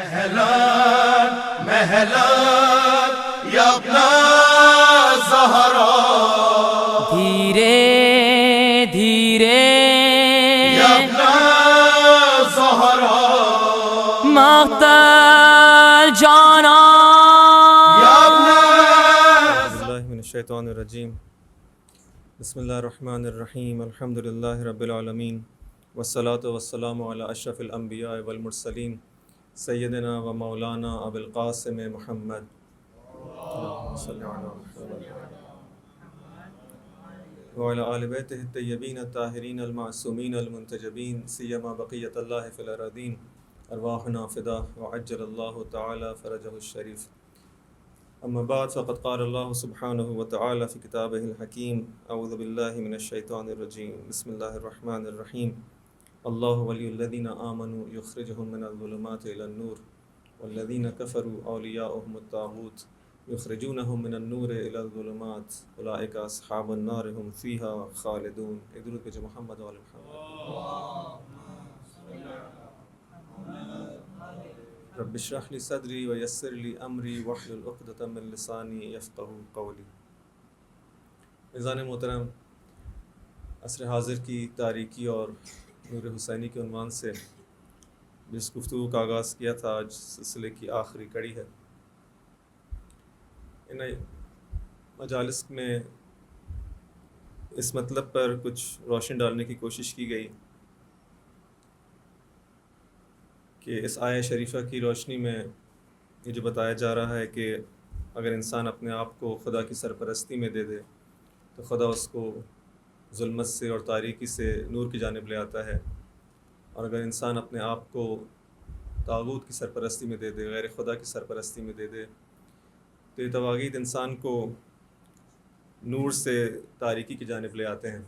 مهلا مهلا يا ابن الزهراء دھیرے دھیرے يا ابن الزهراء مختل جانا يا ابن باللہ من الشیطان الرجیم بسم اللہ الرحمن الرحیم الحمد للہ رب العالمین والصلاة والسلام علی اشرف الانبیاء والمرسلین سیدنا و مولانا ابو القاسم محمد صلی اللہ علیہ وعلی آل بیتہ الطیبین الطاہرین المعصومین المنتجبین سیما بقیۃ اللہ فی الارضین ارواحنا فدا وعجل اللہ تعالی فرجہ الشریف. اما بعد فقد قال اللہ سبحانہ وتعالی فی کتابہ الحکیم اعوذ باللہ من الشیطان الرجیم بسم اللہ الرحمن الرحیم اللہ ولی الذین آمنوا یخرجہم من الظلمات الی النور والذین کفروا اولیاؤہم الطاغوت یخرجونہم من النور الی الظلمات اولئک اصحاب النار هم فیہا خالدون. ایک درود پہ محمد و آل محمد. رب اشرح لی صدری ویسر لی امری واحلل عقدۃ من لسانی یفقہوا قولی. میزان محترم، عصر حاضر کی تاریکی اور نور حسینی کے عنوان سے جس گفتگو کا آغاز کیا تھا، آج سلسلے کی آخری کڑی ہے. ان مجالس میں اس مطلب پر کچھ روشن ڈالنے کی کوشش کی گئی کہ اس آیہ شریفہ کی روشنی میں یہ جو بتایا جا رہا ہے کہ اگر انسان اپنے آپ کو خدا کی سرپرستی میں دے دے تو خدا اس کو ظلمت سے اور تاریکی سے نور کی جانب لے آتا ہے، اور اگر انسان اپنے آپ کو طاغوت کی سرپرستی میں دے دے، غیر خدا کی سرپرستی میں دے دے، تو یہ طواغیت انسان کو نور سے تاریکی کی جانب لے آتے ہیں.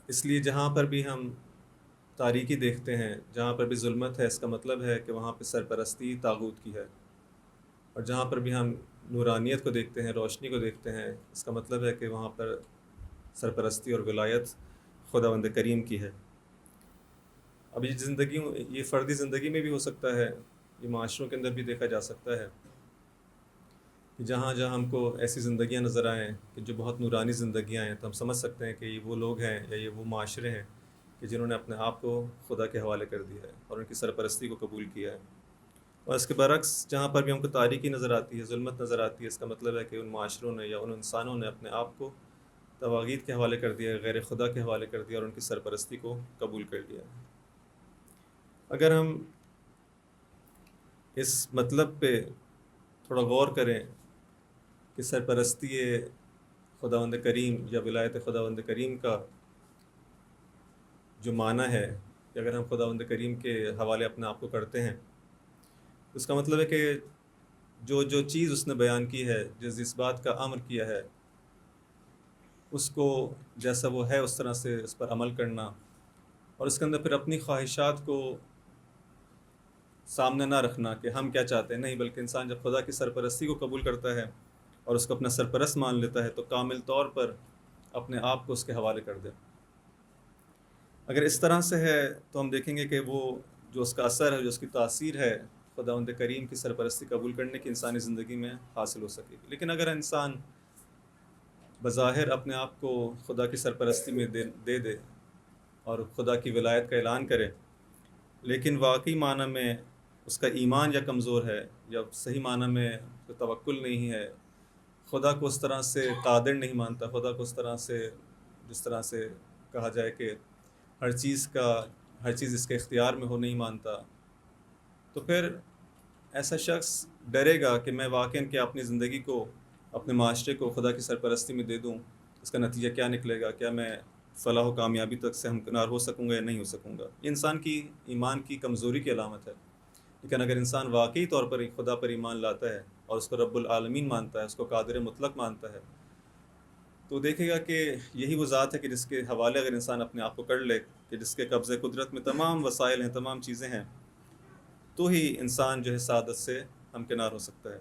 اس لیے جہاں پر بھی ہم تاریکی دیکھتے ہیں، جہاں پر بھی ظلمت ہے، اس کا مطلب ہے کہ وہاں پہ سرپرستی طاغوت کی ہے، اور جہاں پر بھی ہم نورانیت کو دیکھتے ہیں، روشنی کو دیکھتے ہیں، اس کا مطلب ہے کہ وہاں پر سرپرستی اور ولایت خداوند کریم کی ہے. اب یہ زندگی، یہ فردی زندگی میں بھی ہو سکتا ہے، یہ معاشروں کے اندر بھی دیکھا جا سکتا ہے کہ جہاں جہاں ہم کو ایسی زندگیاں نظر آئیں کہ جو بہت نورانی زندگیاں ہیں، تو ہم سمجھ سکتے ہیں کہ یہ وہ لوگ ہیں یا یہ وہ معاشرے ہیں کہ جنہوں نے اپنے آپ کو خدا کے حوالے کر دیا ہے اور ان کی سرپرستی کو قبول کیا ہے. اور اس کے برعکس جہاں پر بھی ہم کو تاریکی نظر آتی ہے، ظلمت نظر آتی ہے، اس کا مطلب ہے کہ ان معاشروں نے یا ان انسانوں نے اپنے آپ کو طواغیت کے حوالے کر دیا، غیر خدا کے حوالے کر دیا اور ان کی سرپرستی کو قبول کر لیا. اگر ہم اس مطلب پہ تھوڑا غور کریں کہ سرپرستی خداوند کریم یا ولایت خداوند کریم کا جو معنی ہے کہ اگر ہم خداوند کریم کے حوالے اپنے آپ کو کرتے ہیں، اس کا مطلب ہے کہ جو چیز اس نے بیان کی ہے، جس بات کا امر کیا ہے، اس کو جیسا وہ ہے اس طرح سے اس پر عمل کرنا، اور اس کے اندر پھر اپنی خواہشات کو سامنے نہ رکھنا کہ ہم کیا چاہتے ہیں. نہیں، بلکہ انسان جب خدا کی سرپرستی کو قبول کرتا ہے اور اس کو اپنا سرپرست مان لیتا ہے تو کامل طور پر اپنے آپ کو اس کے حوالے کر دے. اگر اس طرح سے ہے تو ہم دیکھیں گے کہ وہ جو اس کا اثر ہے، جو اس کی تاثیر ہے، خداوند کریم کی سرپرستی قبول کرنے کی انسانی زندگی میں حاصل ہو سکے گی. لیکن اگر انسان بظاہر اپنے آپ کو خدا کی سرپرستی میں دے دے اور خدا کی ولایت کا اعلان کرے، لیکن واقعی معنی میں اس کا ایمان یا کمزور ہے یا صحیح معنی میں توکل نہیں ہے، خدا کو اس طرح سے قادر نہیں مانتا، خدا کو اس طرح سے جس طرح سے کہا جائے کہ ہر چیز اس کے اختیار میں ہو نہیں مانتا، تو پھر ایسا شخص ڈرے گا کہ میں واقعاً کیا اپنی زندگی کو، اپنے معاشرے کو خدا کی سرپرستی میں دے دوں، اس کا نتیجہ کیا نکلے گا، کیا میں فلاح و کامیابی تک سے ہمکنار ہو سکوں گا یا نہیں ہو سکوں گا. یہ انسان کی ایمان کی کمزوری کی علامت ہے. لیکن اگر انسان واقعی طور پر خدا پر ایمان لاتا ہے اور اس کو رب العالمین مانتا ہے، اس کو قادر مطلق مانتا ہے، تو دیکھے گا کہ یہی وہ ذات ہے کہ جس کے حوالے اگر انسان اپنے آپ کو کر لے، کہ جس کے قبضے قدرت میں تمام وسائل ہیں، تمام چیزیں ہیں، تو ہی انسان جو ہے سعادت سے ہمکنار ہو سکتا ہے.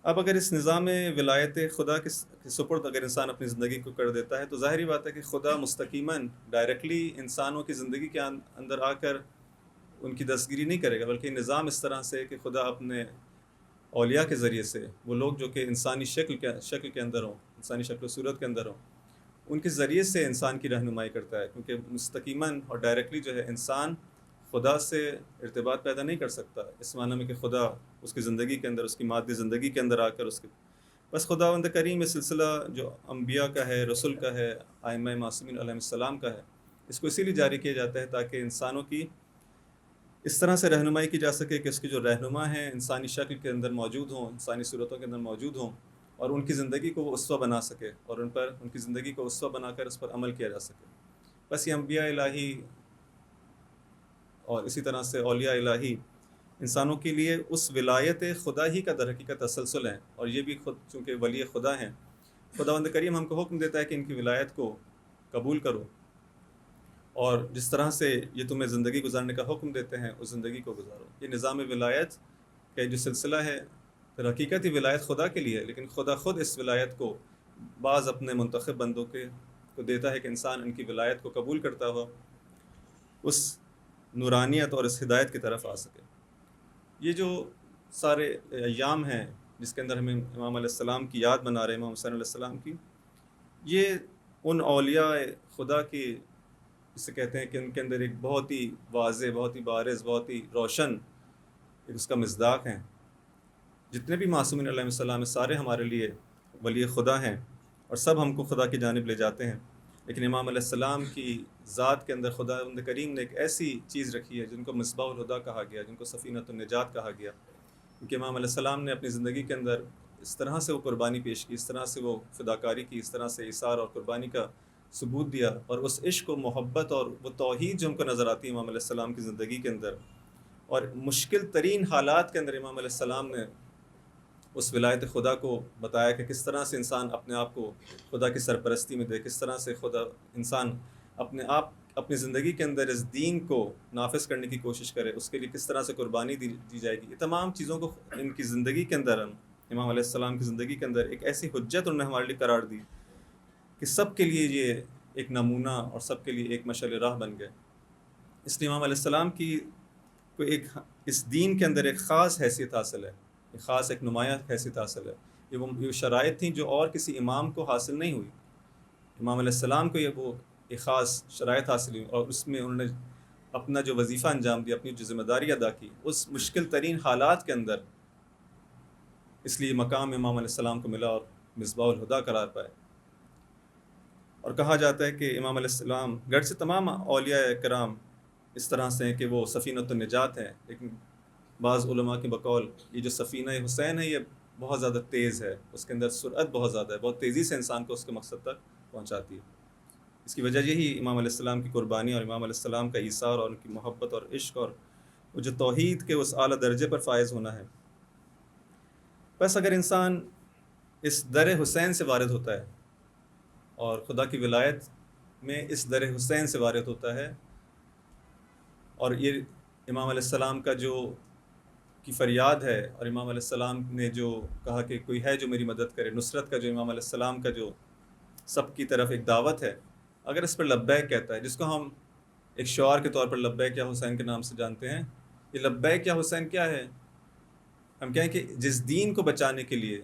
اب اگر اس نظام ولایت خدا کے سپرد اگر انسان اپنی زندگی کو کر دیتا ہے، تو ظاہری بات ہے کہ خدا مستقیماً ڈائریکٹلی انسانوں کی زندگی کے اندر آ کر ان کی دستگیری نہیں کرے گا، بلکہ نظام اس طرح سے کہ خدا اپنے اولیاء کے ذریعے سے، وہ لوگ جو کہ انسانی شکل کے اندر ہوں، انسانی شکل و صورت کے اندر ہوں، ان کے ذریعے سے انسان کی رہنمائی کرتا ہے، کیونکہ مستقیماً اور ڈائریکٹلی جو ہے انسان خدا سے ارتباط پیدا نہیں کر سکتا، اس معنی میں کہ خدا اس کی زندگی کے اندر، اس کی مادی زندگی کے اندر آ کر اس کے بس خداوند کریم یہ سلسلہ جو انبیاء کا ہے، رسول کا ہے، ائمہ معصومین علیہ السلام کا ہے، اس کو اسی لیے جاری کیا جاتا ہے تاکہ انسانوں کی اس طرح سے رہنمائی کی جا سکے کہ اس کے جو رہنما ہیں انسانی شکل کے اندر موجود ہوں، انسانی صورتوں کے اندر موجود ہوں، اور ان کی زندگی کو وہ اسوہ بنا سکے، اور ان کی زندگی کو اسوہ بنا کر اس پر عمل کیا جا سکے۔ بس یہ انبیاء الہی اور اسی طرح سے اولیاء الہی انسانوں کے لیے اس ولایت خدا ہی کا در حقیقت تسلسل ہیں، اور یہ بھی خود چونکہ ولی خدا ہیں، خداوند کریم ہم کو حکم دیتا ہے کہ ان کی ولایت کو قبول کرو، اور جس طرح سے یہ تمہیں زندگی گزارنے کا حکم دیتے ہیں اس زندگی کو گزارو۔ یہ نظام ولایت کا جو سلسلہ ہے در حقیقت ہی ولایت خدا کے لیے ہے، لیکن خدا خود اس ولایت کو بعض اپنے منتخب بندوں کو دیتا ہے کہ انسان ان کی ولایت کو قبول کرتا ہوا اس نورانیت اور اس ہدایت کی طرف آ سکے۔ یہ جو سارے ایام ہیں جس کے اندر ہمیں امام علیہ السلام کی یاد بنا رہے ہیں، امام حسین علیہ السلام کی، یہ ان اولیاء خدا کی جسے کہتے ہیں کہ ان کے اندر ایک بہت ہی واضح، بہت ہی بارز، بہت ہی روشن ایک اس کا مصداق ہیں۔ جتنے بھی معصومین علیہ السلام سارے ہمارے لیے ولی خدا ہیں اور سب ہم کو خدا کی جانب لے جاتے ہیں، لیکن امام علیہ السلام کی ذات کے اندر خدا کریم نے ایک ایسی چیز رکھی ہے جن کو مصباح الہدیٰ کہا گیا، جن کو سفینۃ النجات کہا گیا، کیونکہ امام علیہ السلام نے اپنی زندگی کے اندر اس طرح سے وہ قربانی پیش کی، اس طرح سے وہ فداکاری کی، اس طرح سے ایثار اور قربانی کا ثبوت دیا، اور اس عشق و محبت اور وہ توحید جو ہم کو نظر آتی ہے امام علیہ السلام کی زندگی کے اندر، اور مشکل ترین حالات کے اندر امام علیہ السلام نے اس ولایت خدا کو بتایا کہ کس طرح سے انسان اپنے آپ کو خدا کی سرپرستی میں دے، کس طرح سے انسان اپنی زندگی کے اندر اس دین کو نافذ کرنے کی کوشش کرے، اس کے لیے کس طرح سے قربانی دی جائے گی۔ یہ تمام چیزوں کو ان کی زندگی کے اندر، امام علیہ السلام کی زندگی کے اندر ایک ایسی حجت انہوں نے ہمارے لیے قرار دی کہ سب کے لیے یہ ایک نمونہ اور سب کے لیے ایک مشعل راہ بن گئے۔ اس لیے امام علیہ السلام کی کو ایک اس دین کے اندر ایک خاص حیثیت حاصل ہے، ایک خاص ایک نمایاں حیثیت حاصل ہے۔ یہ شرائط تھیں جو اور کسی امام کو حاصل نہیں ہوئی، امام علیہ السلام کو یہ وہ ایک خاص شرائط حاصل ہوئی، اور اس میں انہوں نے اپنا جو وظیفہ انجام دیا، اپنی جو ذمہ داری ادا کی اس مشکل ترین حالات کے اندر، اس لیے مقام امام علیہ السلام کو ملا اور مصباح الہدیٰ قرار پائے۔ اور کہا جاتا ہے کہ امام علیہ السلام گھر سے تمام اولیاء کرام اس طرح سے ہیں کہ وہ سفینۃ النجات ہیں، لیکن بعض علماء کے بقول یہ جو سفینہ حسین ہے یہ بہت زیادہ تیز ہے، اس کے اندر سرعت بہت زیادہ ہے، بہت تیزی سے انسان کو اس کے مقصد تک پہنچاتی ہے۔ اس کی وجہ یہی امام علیہ السلام کی قربانی اور امام علیہ السلام کا ایثار اور ان کی محبت اور عشق اور وہ جو توحید کے اس اعلیٰ درجے پر فائز ہونا ہے۔ بس اگر انسان اس در حسین سے وارد ہوتا ہے اور خدا کی ولایت میں اس در حسین سے وارد ہوتا ہے، اور یہ امام علیہ السلام کا جو کی فریاد ہے، اور امام علیہ السلام نے جو کہا کہ کوئی ہے جو میری مدد کرے، نصرت کا جو امام علیہ السلام کا جو سب کی طرف ایک دعوت ہے، اگر اس پر لبیک کہتا ہے، جس کو ہم ایک شعار کے طور پر لبیک یا حسین کے نام سے جانتے ہیں، یہ لبیک یا حسین کیا ہے؟ ہم کہیں کہ جس دین کو بچانے کے لیے،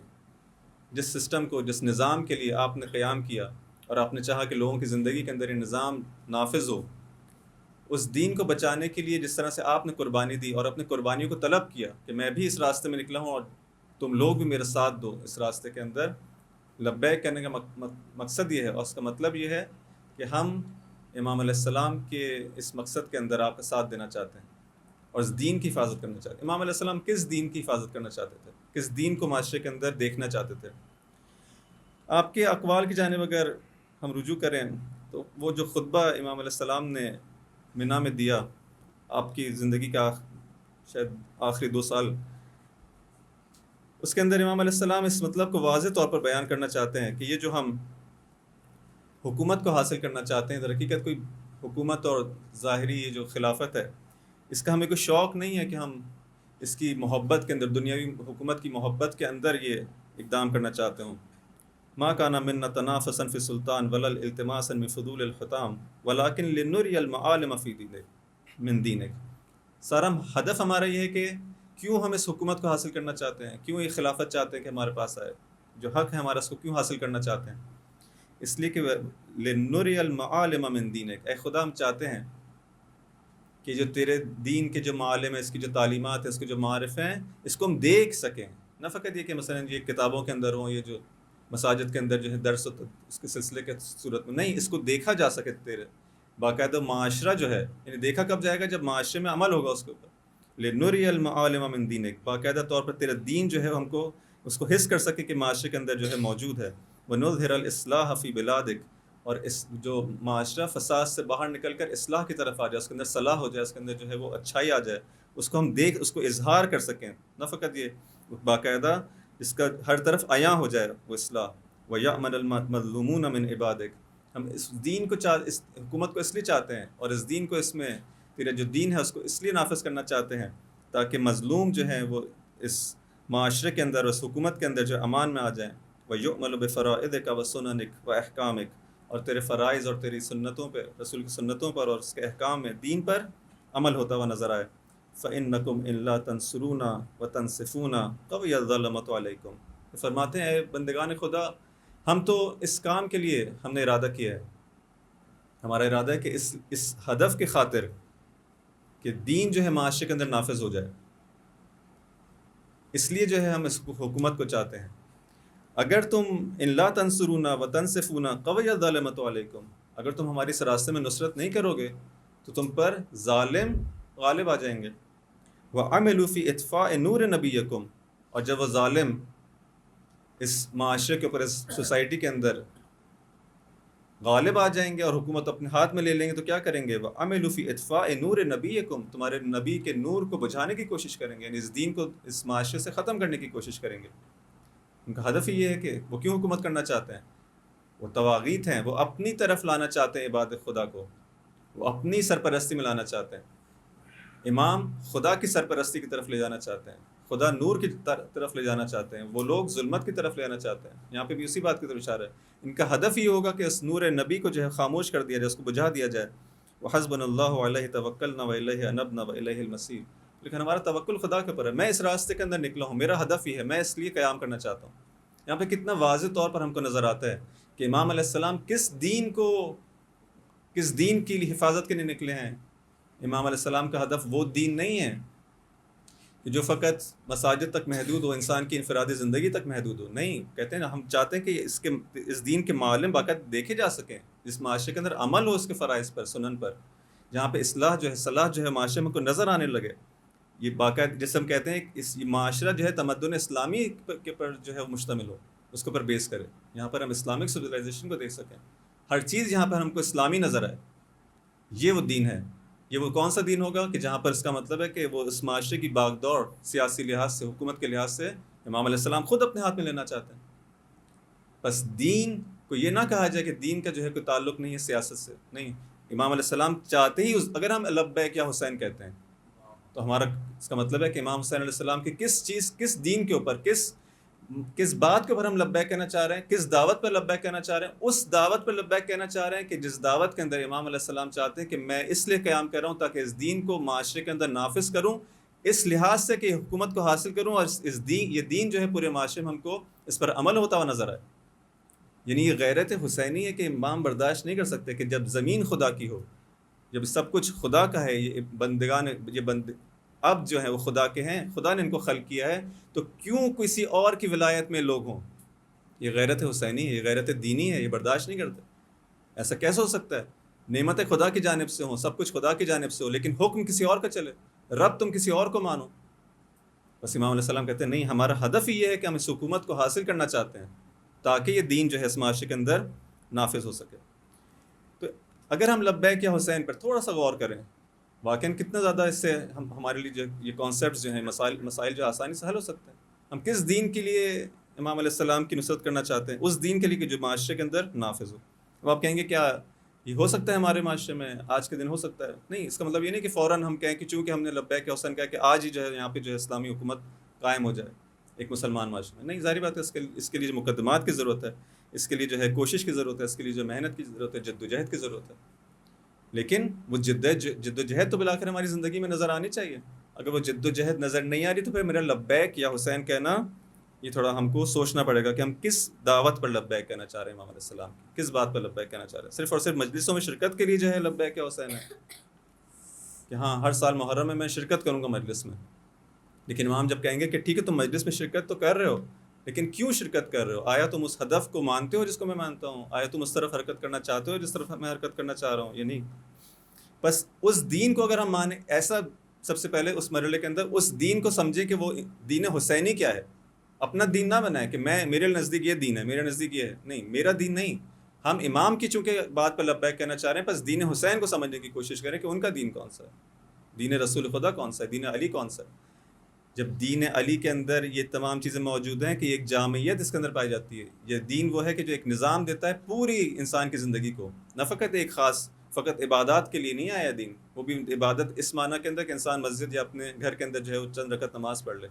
جس سسٹم کو، جس نظام کے لیے آپ نے قیام کیا اور آپ نے چاہا کہ لوگوں کی زندگی کے اندر یہ نظام نافذ ہو، اس دین کو بچانے کے لیے جس طرح سے آپ نے قربانی دی اور اپنے قربانیوں کو طلب کیا کہ میں بھی اس راستے میں نکلا ہوں اور تم لوگ بھی میرا ساتھ دو اس راستے کے اندر، لبیک کہنے کا مقصد یہ ہے، اور اس کا مطلب یہ ہے کہ ہم امام علیہ السلام کے اس مقصد کے اندر آپ کا ساتھ دینا چاہتے ہیں اور اس دین کی حفاظت کرنا چاہتے ہیں۔ امام علیہ السلام کس دین کی حفاظت کرنا چاہتے تھے؟ کس دین کو معاشرے کے اندر دیکھنا چاہتے تھے؟ آپ کے اقوال کی جانب اگر ہم رجوع کریں تو وہ جو خطبہ امام علیہ السلام نے منا میں دیا، آپ کی زندگی کا شاید آخری 2 سال، اس کے اندر امام علیہ السلام اس مطلب کو واضح طور پر بیان کرنا چاہتے ہیں کہ یہ جو ہم حکومت کو حاصل کرنا چاہتے ہیں، در حقیقت کوئی حکومت اور ظاہری یہ جو خلافت ہے، اس کا ہمیں کوئی شوق نہیں ہے کہ ہم اس کی محبت کے اندر، دنیاوی حکومت کی محبت کے اندر یہ اقدام کرنا چاہتے ہوں۔ ما کان منا تنافسا فی السلطان ولا التماسا من فضول الحطام ولکن لنری المعالم فی دینک من دینک۔ سارا ہدف ہمارا یہ ہے کہ کیوں ہم اس حکومت کو حاصل کرنا چاہتے ہیں، کیوں یہ خلافت چاہتے ہیں کہ ہمارے پاس آئے، جو حق ہے ہمارا اس کو کیوں حاصل کرنا چاہتے ہیں؟ اس لیے کہ لنری المعالم من دینک، اے خدا ہم چاہتے ہیں کہ جو تیرے دین کے جو معالم ہیں، اس کی جو تعلیمات ہیں، اس کے جو معارف ہیں، اس کو ہم دیکھ سکیں، نہ فقط یہ کہ مثلا یہ کتابوں کے اندر ہوں، یہ جو مساجد کے اندر جو ہے درس اس کے سلسلے کے صورت میں نہیں، اس کو دیکھا جا سکے تیرے باقاعدہ معاشرہ جو ہے، یعنی دیکھا کب جائے گا جب معاشرے میں عمل ہوگا اس کے اوپر. لنری المعالم من دینک، باقاعدہ طور پر تیرا دین جو ہے ہم کو اس کو حس کر سکے کہ معاشرے کے اندر جو ہے موجود ہے. ونظہر الاصلاح فی بلادک، اور اس جو معاشرہ فساد سے باہر نکل کر اصلاح کی طرف آ جائے، اس کے اندر صلاح ہو جائے، اس کے اندر جو ہے وہ اچھائی آ جائے، اس کو ہم دیکھ، اس کو اظہار کر سکیں، نہ فقط یہ باقاعدہ جس کا ہر طرف عیاں ہو جائے وہ اصلاح. وَيَأْمَنَ الْمَظْلُومُونَ مِنْ عِبَادِكَ، ہم اس دین کو اس حکومت کو اس لیے چاہتے ہیں، اور اس دین کو اس میں تیرا جو دین ہے اس کو اس لیے نافذ کرنا چاہتے ہیں تاکہ مظلوم جو ہیں وہ اس معاشرے کے اندر، اس حکومت کے اندر جو امان میں آ جائیں. وَيُؤْمَلُ بِفَرَائِضِكَ وَسُنَنِكَ وَأَحْكَامِكَ، اور تیرے فرائض اور تیری سنتوں پہ، رسول کی سنتوں پر اور اس کے احکام میں، دین پر عمل ہوتا ہوا نظر آئے. فَإِنَّكُمْ إِن لَا تَنْصُرُونَ وَتَنْصِفُونَ قَوِيَ الظَّلَمَةُ عَلَيْكُمْ. فرماتے ہیں اے بندگان خدا، ہم تو اس کام کے لیے ہم نے ارادہ کیا ہے، ہمارا ارادہ ہے کہ اس ہدف کی خاطر کہ دین جو ہے معاشرے کے اندر نافذ ہو جائے، اس لیے جو ہے ہم اس حکومت کو چاہتے ہیں. اگر تم ان لا تنصرونا و تنصفونا قوی الظالمۃ علیکم، اگر تم ہماری اس راستے میں نصرت نہیں کرو گے تو تم پر ظالم غالب آ جائیں گے. وعملوا فی اطفاء نور نبیکم، اور جب وہ ظالم اس معاشرے کے اوپر، اس سوسائٹی کے اندر غالب آ جائیں گے اور حکومت اپنے ہاتھ میں لے لیں گے تو کیا کریں گے؟ وعملوا فی اطفاء نور نبیکم، تمہارے نبی کے نور کو بجھانے کی کوشش کریں گے، یعنی اس دین کو اس معاشرے سے ختم کرنے کی کوشش کریں گے. ان کا ہدف ہی یہ ہے کہ وہ کیوں حکومت کرنا چاہتے ہیں؟ وہ طواغیت ہیں، وہ اپنی طرف لانا چاہتے ہیں عباد خدا کو، وہ اپنی سرپرستی میں لانا چاہتے ہیں. امام خدا کی سرپرستی کی طرف لے جانا چاہتے ہیں، خدا نور کی طرف لے جانا چاہتے ہیں، وہ لوگ ظلمت کی طرف لے جانا چاہتے ہیں. یہاں پہ بھی اسی بات کی طرف اشارہ ہے. ان کا ہدف یہ ہوگا کہ اس نور نبی کو جو ہے خاموش کر دیا جائے، اس کو بجھا دیا جائے. وحسبنا اللہ علیہ توکلنا والیہ انبنا والیہ المصیر، لیکن ہمارا توکل خدا کے اوپر ہے. میں اس راستے کے اندر نکلا ہوں، میرا ہدف یہ ہے، میں اس لیے قیام کرنا چاہتا ہوں. یہاں پہ کتنا واضح طور پر ہم کو نظر آتا ہے کہ امام علیہ السلام کس دین کی حفاظت کے لیے نکلے ہیں. امام علیہ السلام کا ہدف وہ دین نہیں ہے کہ جو فقط مساجد تک محدود ہو، انسان کی انفرادی زندگی تک محدود ہو. نہیں، کہتے ہیں نا، ہم چاہتے ہیں کہ اس دین کے معالم باقاعدہ دیکھے جا سکیں، اس معاشرے کے اندر عمل ہو اس کے فرائض پر، سنن پر، جہاں پہ اصلاح جو ہے، صلاح جو ہے معاشرے میں کو نظر آنے لگے. یہ باقاعدہ جیسے ہم کہتے ہیں اس معاشرہ جو ہے تمدن اسلامی کے پر جو ہے مشتمل ہو، اس کے اوپر بیس کرے. یہاں پر ہم اسلامک سویلائزیشن کو دیکھ سکیں، ہر چیز یہاں پر ہم کو اسلامی نظر آئے. یہ وہ دین ہے. یہ وہ کون سا دین ہوگا کہ جہاں پر اس کا مطلب ہے کہ وہ اس معاشرے کی باغ دوڑ سیاسی لحاظ سے، حکومت کے لحاظ سے امام علیہ السلام خود اپنے ہاتھ میں لینا چاہتے ہیں. بس دین کو یہ نہ کہا جائے کہ دین کا جو ہے کوئی تعلق نہیں ہے سیاست سے. نہیں، امام علیہ السلام چاہتے ہی اگر ہم لبیک یا حسین کہتے ہیں تو ہمارا اس کا مطلب ہے کہ امام حسین علیہ السلام کی کس دین کے اوپر، کس بات کے اوپر ہم لبیک کہنا چاہ رہے ہیں، کس دعوت پر لبیک کہنا چاہ رہے ہیں. اس دعوت پر لبیک کہنا چاہ رہے ہیں کہ جس دعوت کے اندر امام علیہ السلام چاہتے ہیں کہ میں اس لیے قیام کر رہا ہوں تاکہ اس دین کو معاشرے کے اندر نافذ کروں، اس لحاظ سے کہ حکومت کو حاصل کروں، اور یہ دین جو ہے پورے معاشرے میں ہم کو اس پر عمل ہوتا ہوا نظر آئے. یعنی یہ غیرت حسینی ہے کہ امام برداشت نہیں کر سکتے کہ جب زمین خدا کی ہو، جب سب کچھ خدا کا ہے، یہ اب جو ہے وہ خدا کے ہیں، خدا نے ان کو خلق کیا ہے، تو کیوں کسی اور کی ولایت میں لوگ ہوں؟ یہ غیرت حسینی ہے، یہ غیرت دینی ہے، یہ برداشت نہیں کرتے. ایسا کیسے ہو سکتا ہے؟ نعمتیں خدا کی جانب سے ہوں، سب کچھ خدا کی جانب سے ہو، لیکن حکم کسی اور کا چلے، رب تم کسی اور کو مانو. بس امام علیہ السلام کہتے ہیں نہیں، ہمارا ہدف یہ ہے کہ ہم اس حکومت کو حاصل کرنا چاہتے ہیں تاکہ یہ دین جو ہے اس معاشرے کے اندر نافذ ہو سکے. تو اگر ہم لبیک یا حسین پر تھوڑا سا غور کریں، واقعاً کتنا زیادہ اس سے ہمارے لیے جو یہ کانسیپٹس جو ہیں، مسائل جو آسانی سے حل ہو سکتے ہیں. ہم کس دین کے لیے امام علیہ السلام کی نصرت کرنا چاہتے ہیں؟ اس دین کے لیے کہ جو معاشرے کے اندر نافذ ہو. اب آپ کہیں گے کیا یہ ہو سکتا ہے ہمارے معاشرے میں آج کے دن ہو سکتا ہے؟ نہیں، اس کا مطلب یہ نہیں کہ فوراً ہم کہیں کہ چونکہ ہم نے لبیک حسین کہا کہ آج ہی جو ہے یہاں پہ جو ہے اسلامی حکومت قائم ہو جائے ایک مسلمان معاشرے میں. نہیں، ظاہری بات ہے اس کے لیے جو مقدمات کی ضرورت ہے، اس کے لیے جو ہے کوشش کی ضرورت ہے، اس کے لیے جو محنت کی ضرورت ہے، جد و جہد کی ضرورت ہے. لیکن وہ جد و جہد تو بالآخر ہماری زندگی میں نظر آنی چاہیے. اگر وہ جد و جہد نظر نہیں آ رہی تو پھر میرا لبیک یا حسین کہنا یہ تھوڑا ہم کو سوچنا پڑے گا کہ ہم کس دعوت پر لبیک کہنا چاہ رہے ہیں امام علیہ السلام کی, کس بات پر لبیک کہنا چاہ رہے ہیں. صرف اور صرف مجلسوں میں شرکت کے لیے جو ہے لبیک یا حسین ہے کہ ہاں ہر سال محرم میں میں شرکت کروں گا مجلس میں. لیکن امام جب کہیں گے کہ ٹھیک ہے تم مجلس میں شرکت تو کر رہے ہو, لیکن کیوں شرکت کر رہے ہو؟ آیا تم اس ہدف کو مانتے ہو جس کو میں مانتا ہوں؟ آیا تم اس طرف حرکت کرنا چاہتے ہو جس طرف میں حرکت کرنا چاہ رہا ہوں؟ یہ نہیں. بس اس دین کو اگر ہم مانیں, ایسا سب سے پہلے اس مرحلے کے اندر اس دین کو سمجھیں کہ وہ دین حسینی کیا ہے. اپنا دین نہ بنائیں کہ میرے نزدیک یہ دین ہے, میرے نزدیک یہ ہے. نہیں, میرا دین نہیں. ہم امام کی چونکہ بات پر لبیک کہنا چاہ رہے ہیں, بس دین حسین کو سمجھنے کی کوشش کریں کہ ان کا دین کون سا ہے, دین رسول خدا کون سا ہے, دین علی کون سا ہے. جب دین علی کے اندر یہ تمام چیزیں موجود ہیں کہ ایک جامعیت اس کے اندر پائی جاتی ہے. یہ دین وہ ہے کہ جو ایک نظام دیتا ہے پوری انسان کی زندگی کو, نہ فقط ایک خاص فقط عبادات کے لیے نہیں آیا دین, وہ بھی عبادت اس معنی کے اندر کہ انسان مسجد یا اپنے گھر کے اندر جو ہے وہ چند رکعت نماز پڑھ لے.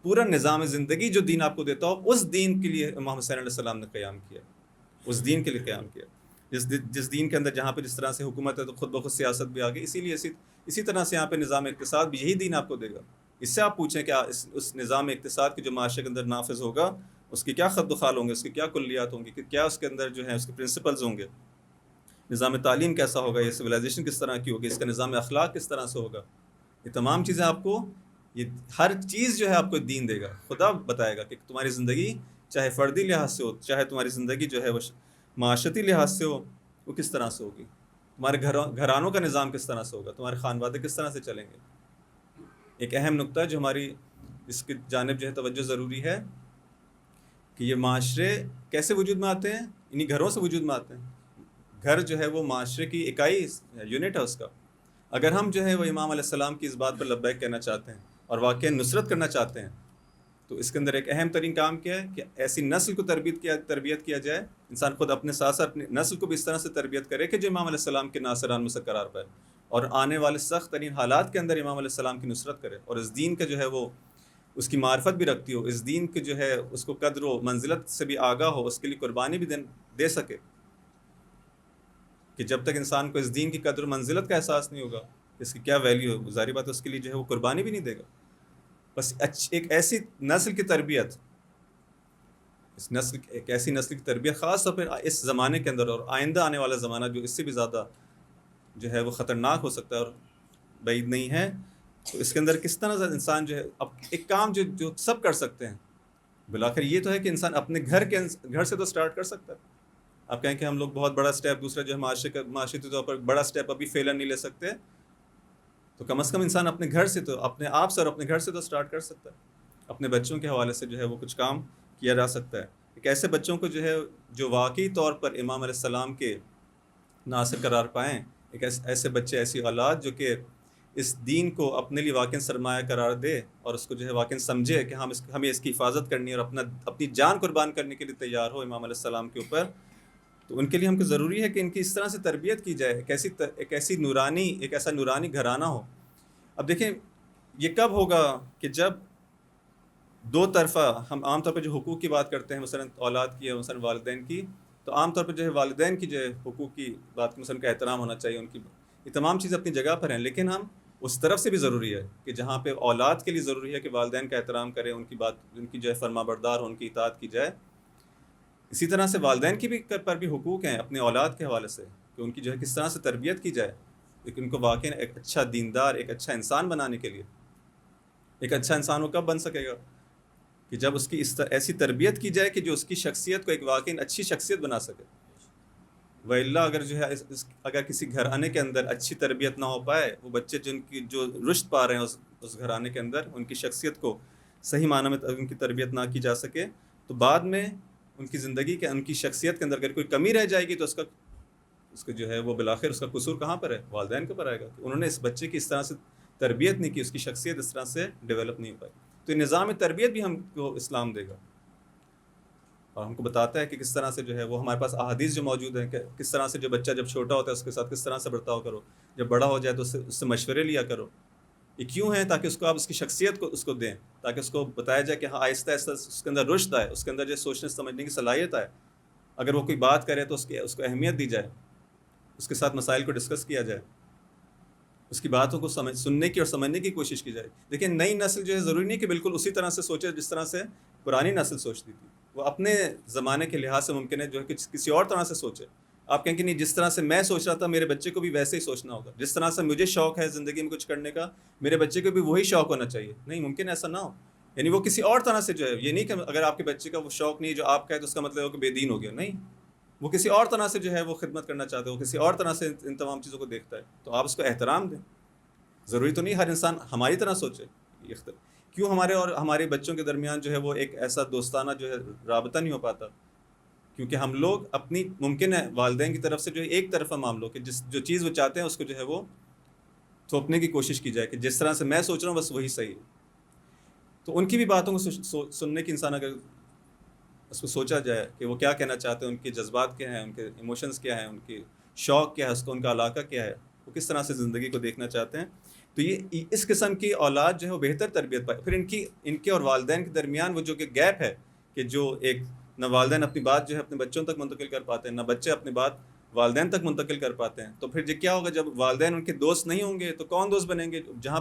پورا نظام زندگی جو دین آپ کو دیتا ہو, اس دین کے لیے امام حسین علیہ السلام نے قیام کیا, اس دین کے لیے قیام کیا. جس دین کے اندر جہاں پہ جس طرح سے حکومت ہے تو خود بخود سیاست بھی آ گئی. اسی لیے اسی طرح سے یہاں پہ نظام اقتصاد بھی یہی دین آپ کو دے گا. اس سے آپ پوچھیں کہ اس نظام اقتصاد کے جو معاشرے کے اندر نافذ ہوگا اس کے کیا خط و خال ہوں گے, اس کی کیا کلیات ہوں گی, کہ کیا اس کے اندر جو ہے اس کے پرنسپلز ہوں گے. نظام تعلیم کیسا ہوگا, یہ سویلائزیشن کس طرح کی ہوگی, اس کا نظام اخلاق کس طرح سے ہوگا. یہ تمام چیزیں آپ کو, یہ ہر چیز جو ہے آپ کو دین دے گا. خدا بتائے گا کہ تمہاری زندگی چاہے فردی لحاظ سے ہو, چاہے تمہاری زندگی جو ہے وہ معاشرتی لحاظ سے ہو, وہ کس طرح سے ہوگی. تمہارے گھرانوں کا نظام کس طرح سے ہوگا, تمہارے خانوادے کس طرح سے چلیں گے. ایک اہم نقطہ جو ہماری اس کی جانب جو ہے توجہ ضروری ہے کہ یہ معاشرے کیسے وجود میں آتے ہیں, انہی گھروں سے وجود میں آتے ہیں. گھر جو ہے وہ معاشرے کی اکائی یونٹ ہے اس کا. اگر ہم جو ہے وہ امام علیہ السلام کی اس بات پر لبیک کہنا چاہتے ہیں اور واقعی نصرت کرنا چاہتے ہیں, تو اس کے اندر ایک اہم ترین کام کیا ہے کہ ایسی نسل کو تربیت کیا جائے. انسان خود اپنے ساتھ ساتھ اپنی نسل کو بھی اس طرح سے تربیت کرے کہ جو امام علیہ السلام کے ناصران میں سے قرار پائے, اور آنے والے سخت ترین حالات کے اندر امام علیہ السلام کی نصرت کرے, اور اس دین کا جو ہے وہ اس کی معرفت بھی رکھتی ہو, اس دین کے جو ہے اس کو قدر و منزلت سے بھی آگاہ ہو, اس کے لیے قربانی بھی دے سکے. کہ جب تک انسان کو اس دین کی قدر و منزلت کا احساس نہیں ہوگا, اس کی کیا ویلیو ہے, ظاہری بات ہے اس کے لیے جو ہے وہ قربانی بھی نہیں دے گا. بس ایک ایسی نسل کی تربیت, ایک ایسی نسل کی تربیت خاص طور پر اس زمانے کے اندر, اور آئندہ آنے والا زمانہ جو اس سے بھی زیادہ جو ہے وہ خطرناک ہو سکتا ہے اور بعید نہیں ہے, تو اس کے اندر کس طرح سے انسان جو ہے اب ایک کام جو سب کر سکتے ہیں, بالآخر یہ تو ہے کہ انسان اپنے گھر سے تو سٹارٹ کر سکتا ہے. آپ کہیں کہ ہم لوگ بہت بڑا سٹیپ دوسرا جو ہے معاشرتی طور پر بڑا سٹیپ ابھی فیلر نہیں لے سکتے, تو کم از کم انسان اپنے گھر سے تو اپنے آپ سے اور اپنے گھر سے تو سٹارٹ کر سکتا ہے. اپنے بچوں کے حوالے سے جو ہے وہ کچھ کام کیا جا سکتا ہے. ایک ایسے بچوں کو جو ہے جو واقعی طور پر امام علیہ السلام کے ناصر قرار پائیں, ایک ایسے بچے, ایسی اولاد جو کہ اس دین کو اپنے لیے واقعی سرمایہ قرار دے اور اس کو جو ہے واقعی سمجھے کہ ہمیں اس کی حفاظت کرنی ہے اور اپنی جان قربان کرنے کے لیے تیار ہو امام علیہ السلام کے اوپر, تو ان کے لیے ہم کو ضروری ہے کہ ان کی اس طرح سے تربیت کی جائے, ایک ایسا نورانی گھرانہ ہو. اب دیکھیں یہ کب ہوگا کہ جب دو طرفہ, ہم عام طور پہ جو حقوق کی بات کرتے ہیں مثلا اولاد کی ہے, مثلا والدین کی, تو عام طور پہ جو ہے والدین کی جو ہے حقوق کی بات مثلا کا احترام ہونا چاہیے, ان کی یہ تمام چیزیں اپنی جگہ پر ہیں, لیکن ہم اس طرف سے بھی ضروری ہے کہ جہاں پہ اولاد کے لیے ضروری ہے کہ والدین کا احترام کریں, ان کی بات, ان کی جو ہے فرما بردار ہو, ان کی اطاعت کی جائے. اسی طرح سے والدین کی بھی پر بھی حقوق ہیں اپنے اولاد کے حوالے سے کہ ان کی جو ہے کس طرح سے تربیت کی جائے, لیکن ان کو واقعی ایک اچھا دیندار, ایک اچھا انسان بنانے کے لیے. ایک اچھا انسان وہ کب بن سکے گا کہ جب اس کی ایسی تربیت کی جائے کہ جو اس کی شخصیت کو ایک واقعی اچھی شخصیت بنا سکے. وَإِلَّا اگر جو ہے اگر کسی گھرانے کے اندر اچھی تربیت نہ ہو پائے, وہ بچے جو رشد پا رہے ہیں اس گھرانے کے اندر, ان کی شخصیت کو صحیح معنی میں ان کی تربیت نہ کی جا سکے, تو بعد میں ان کی زندگی کے, ان کی شخصیت کے اندر اگر کوئی کمی رہ جائے گی تو اس کا جو ہے وہ بالآخر اس کا قصور کہاں پر ہے, والدین کے پر آئے گا. کہ انہوں نے اس بچے کی اس طرح سے تربیت نہیں کی, اس کی شخصیت اس طرح سے ڈیولپ نہیں ہو پائی. تو یہ نظام تربیت بھی ہم کو اسلام دے گا اور ہم کو بتاتا ہے کہ کس طرح سے جو ہے وہ ہمارے پاس احادیث جو موجود ہیں کہ کس طرح سے جو بچہ جب چھوٹا ہوتا ہے اس کے ساتھ کس طرح سے برتاؤ کرو, جب بڑا ہو جائے تو اس سے مشورے لیا کرو. یہ کیوں ہے؟ تاکہ اس کو آپ اس کی شخصیت کو اس کو دیں, تاکہ اس کو بتایا جائے کہ ہاں آہستہ آہستہ اس کے اندر رشد آئے, اس کے اندر جو سوچنے سمجھنے کی صلاحیت آئے. اگر وہ کوئی بات کرے تو اس کو اہمیت دی جائے. اس کے ساتھ مسائل کو ڈسکس کیا جائے، اس کی باتوں کو سننے کی اور سمجھنے کی کوشش کی جائے. دیکھیں نئی نسل جو ہے ضروری نہیں کہ بالکل اسی طرح سے سوچے جس طرح سے پرانی نسل سوچتی تھی. وہ اپنے زمانے کے لحاظ سے ممکن ہے جو ہے کہ کسی اور طرح سے سوچے. آپ کہیں کہ نہیں جس طرح سے میں سوچ رہا تھا میرے بچے کو بھی ویسے ہی سوچنا ہوگا، جس طرح سے مجھے شوق ہے زندگی میں کچھ کرنے کا میرے بچے کو بھی وہی شوق ہونا چاہیے. نہیں، ممکن ایسا نہ ہو. یعنی وہ کسی اور طرح سے جو ہے، یہ نہیں کہ اگر آپ کے بچے کا وہ شوق نہیں جو آپ کا ہے تو اس کا مطلب ہے کہ بے دین ہو گیا. نہیں، وہ کسی اور طرح سے جو ہے وہ خدمت کرنا چاہتا ہے، وہ کسی اور طرح سے ان تمام چیزوں کو دیکھتا ہے، تو آپ اس کو احترام دیں. ضروری تو نہیں ہر انسان ہماری طرح سوچے. کیوں ہمارے اور ہمارے بچوں کے درمیان جو ہے وہ ایک ایسا دوستانہ جو ہے رابطہ نہیں ہو پاتا؟ کیونکہ ہم لوگ اپنی ممکن ہے والدین کی طرف سے جو ہے ایک طرفہ معاملوں کہ جو چیز وہ چاہتے ہیں اس کو جو ہے وہ تھوپنے کی کوشش کی جائے کہ جس طرح سے میں سوچ رہا ہوں بس وہی صحیح ہے. تو ان کی بھی باتوں کو سننے کی انسان اگر اس کو سوچا جائے کہ وہ کیا کہنا چاہتے ہیں، ان کے جذبات کیا ہیں، ان کے ایموشنز کیا ہیں، ان کے شوق کیا ہے، اس کو ان کا علاقہ کیا ہے، وہ کس طرح سے زندگی کو دیکھنا چاہتے ہیں. تو یہ اس قسم کی اولاد جو ہے وہ بہتر تربیت پائے. پھر ان کے اور والدین کے درمیان وہ جو کہ گیپ ہے کہ جو ایک نہ والدین اپنی بات جو ہے اپنے بچوں تک منتقل کر پاتے ہیں، نہ بچے اپنی بات والدین تک منتقل کر پاتے ہیں. تو پھر کیا ہوگا جب والدین ان کے دوست نہیں ہوں گے تو کون دوست بنیں گے؟ جہاں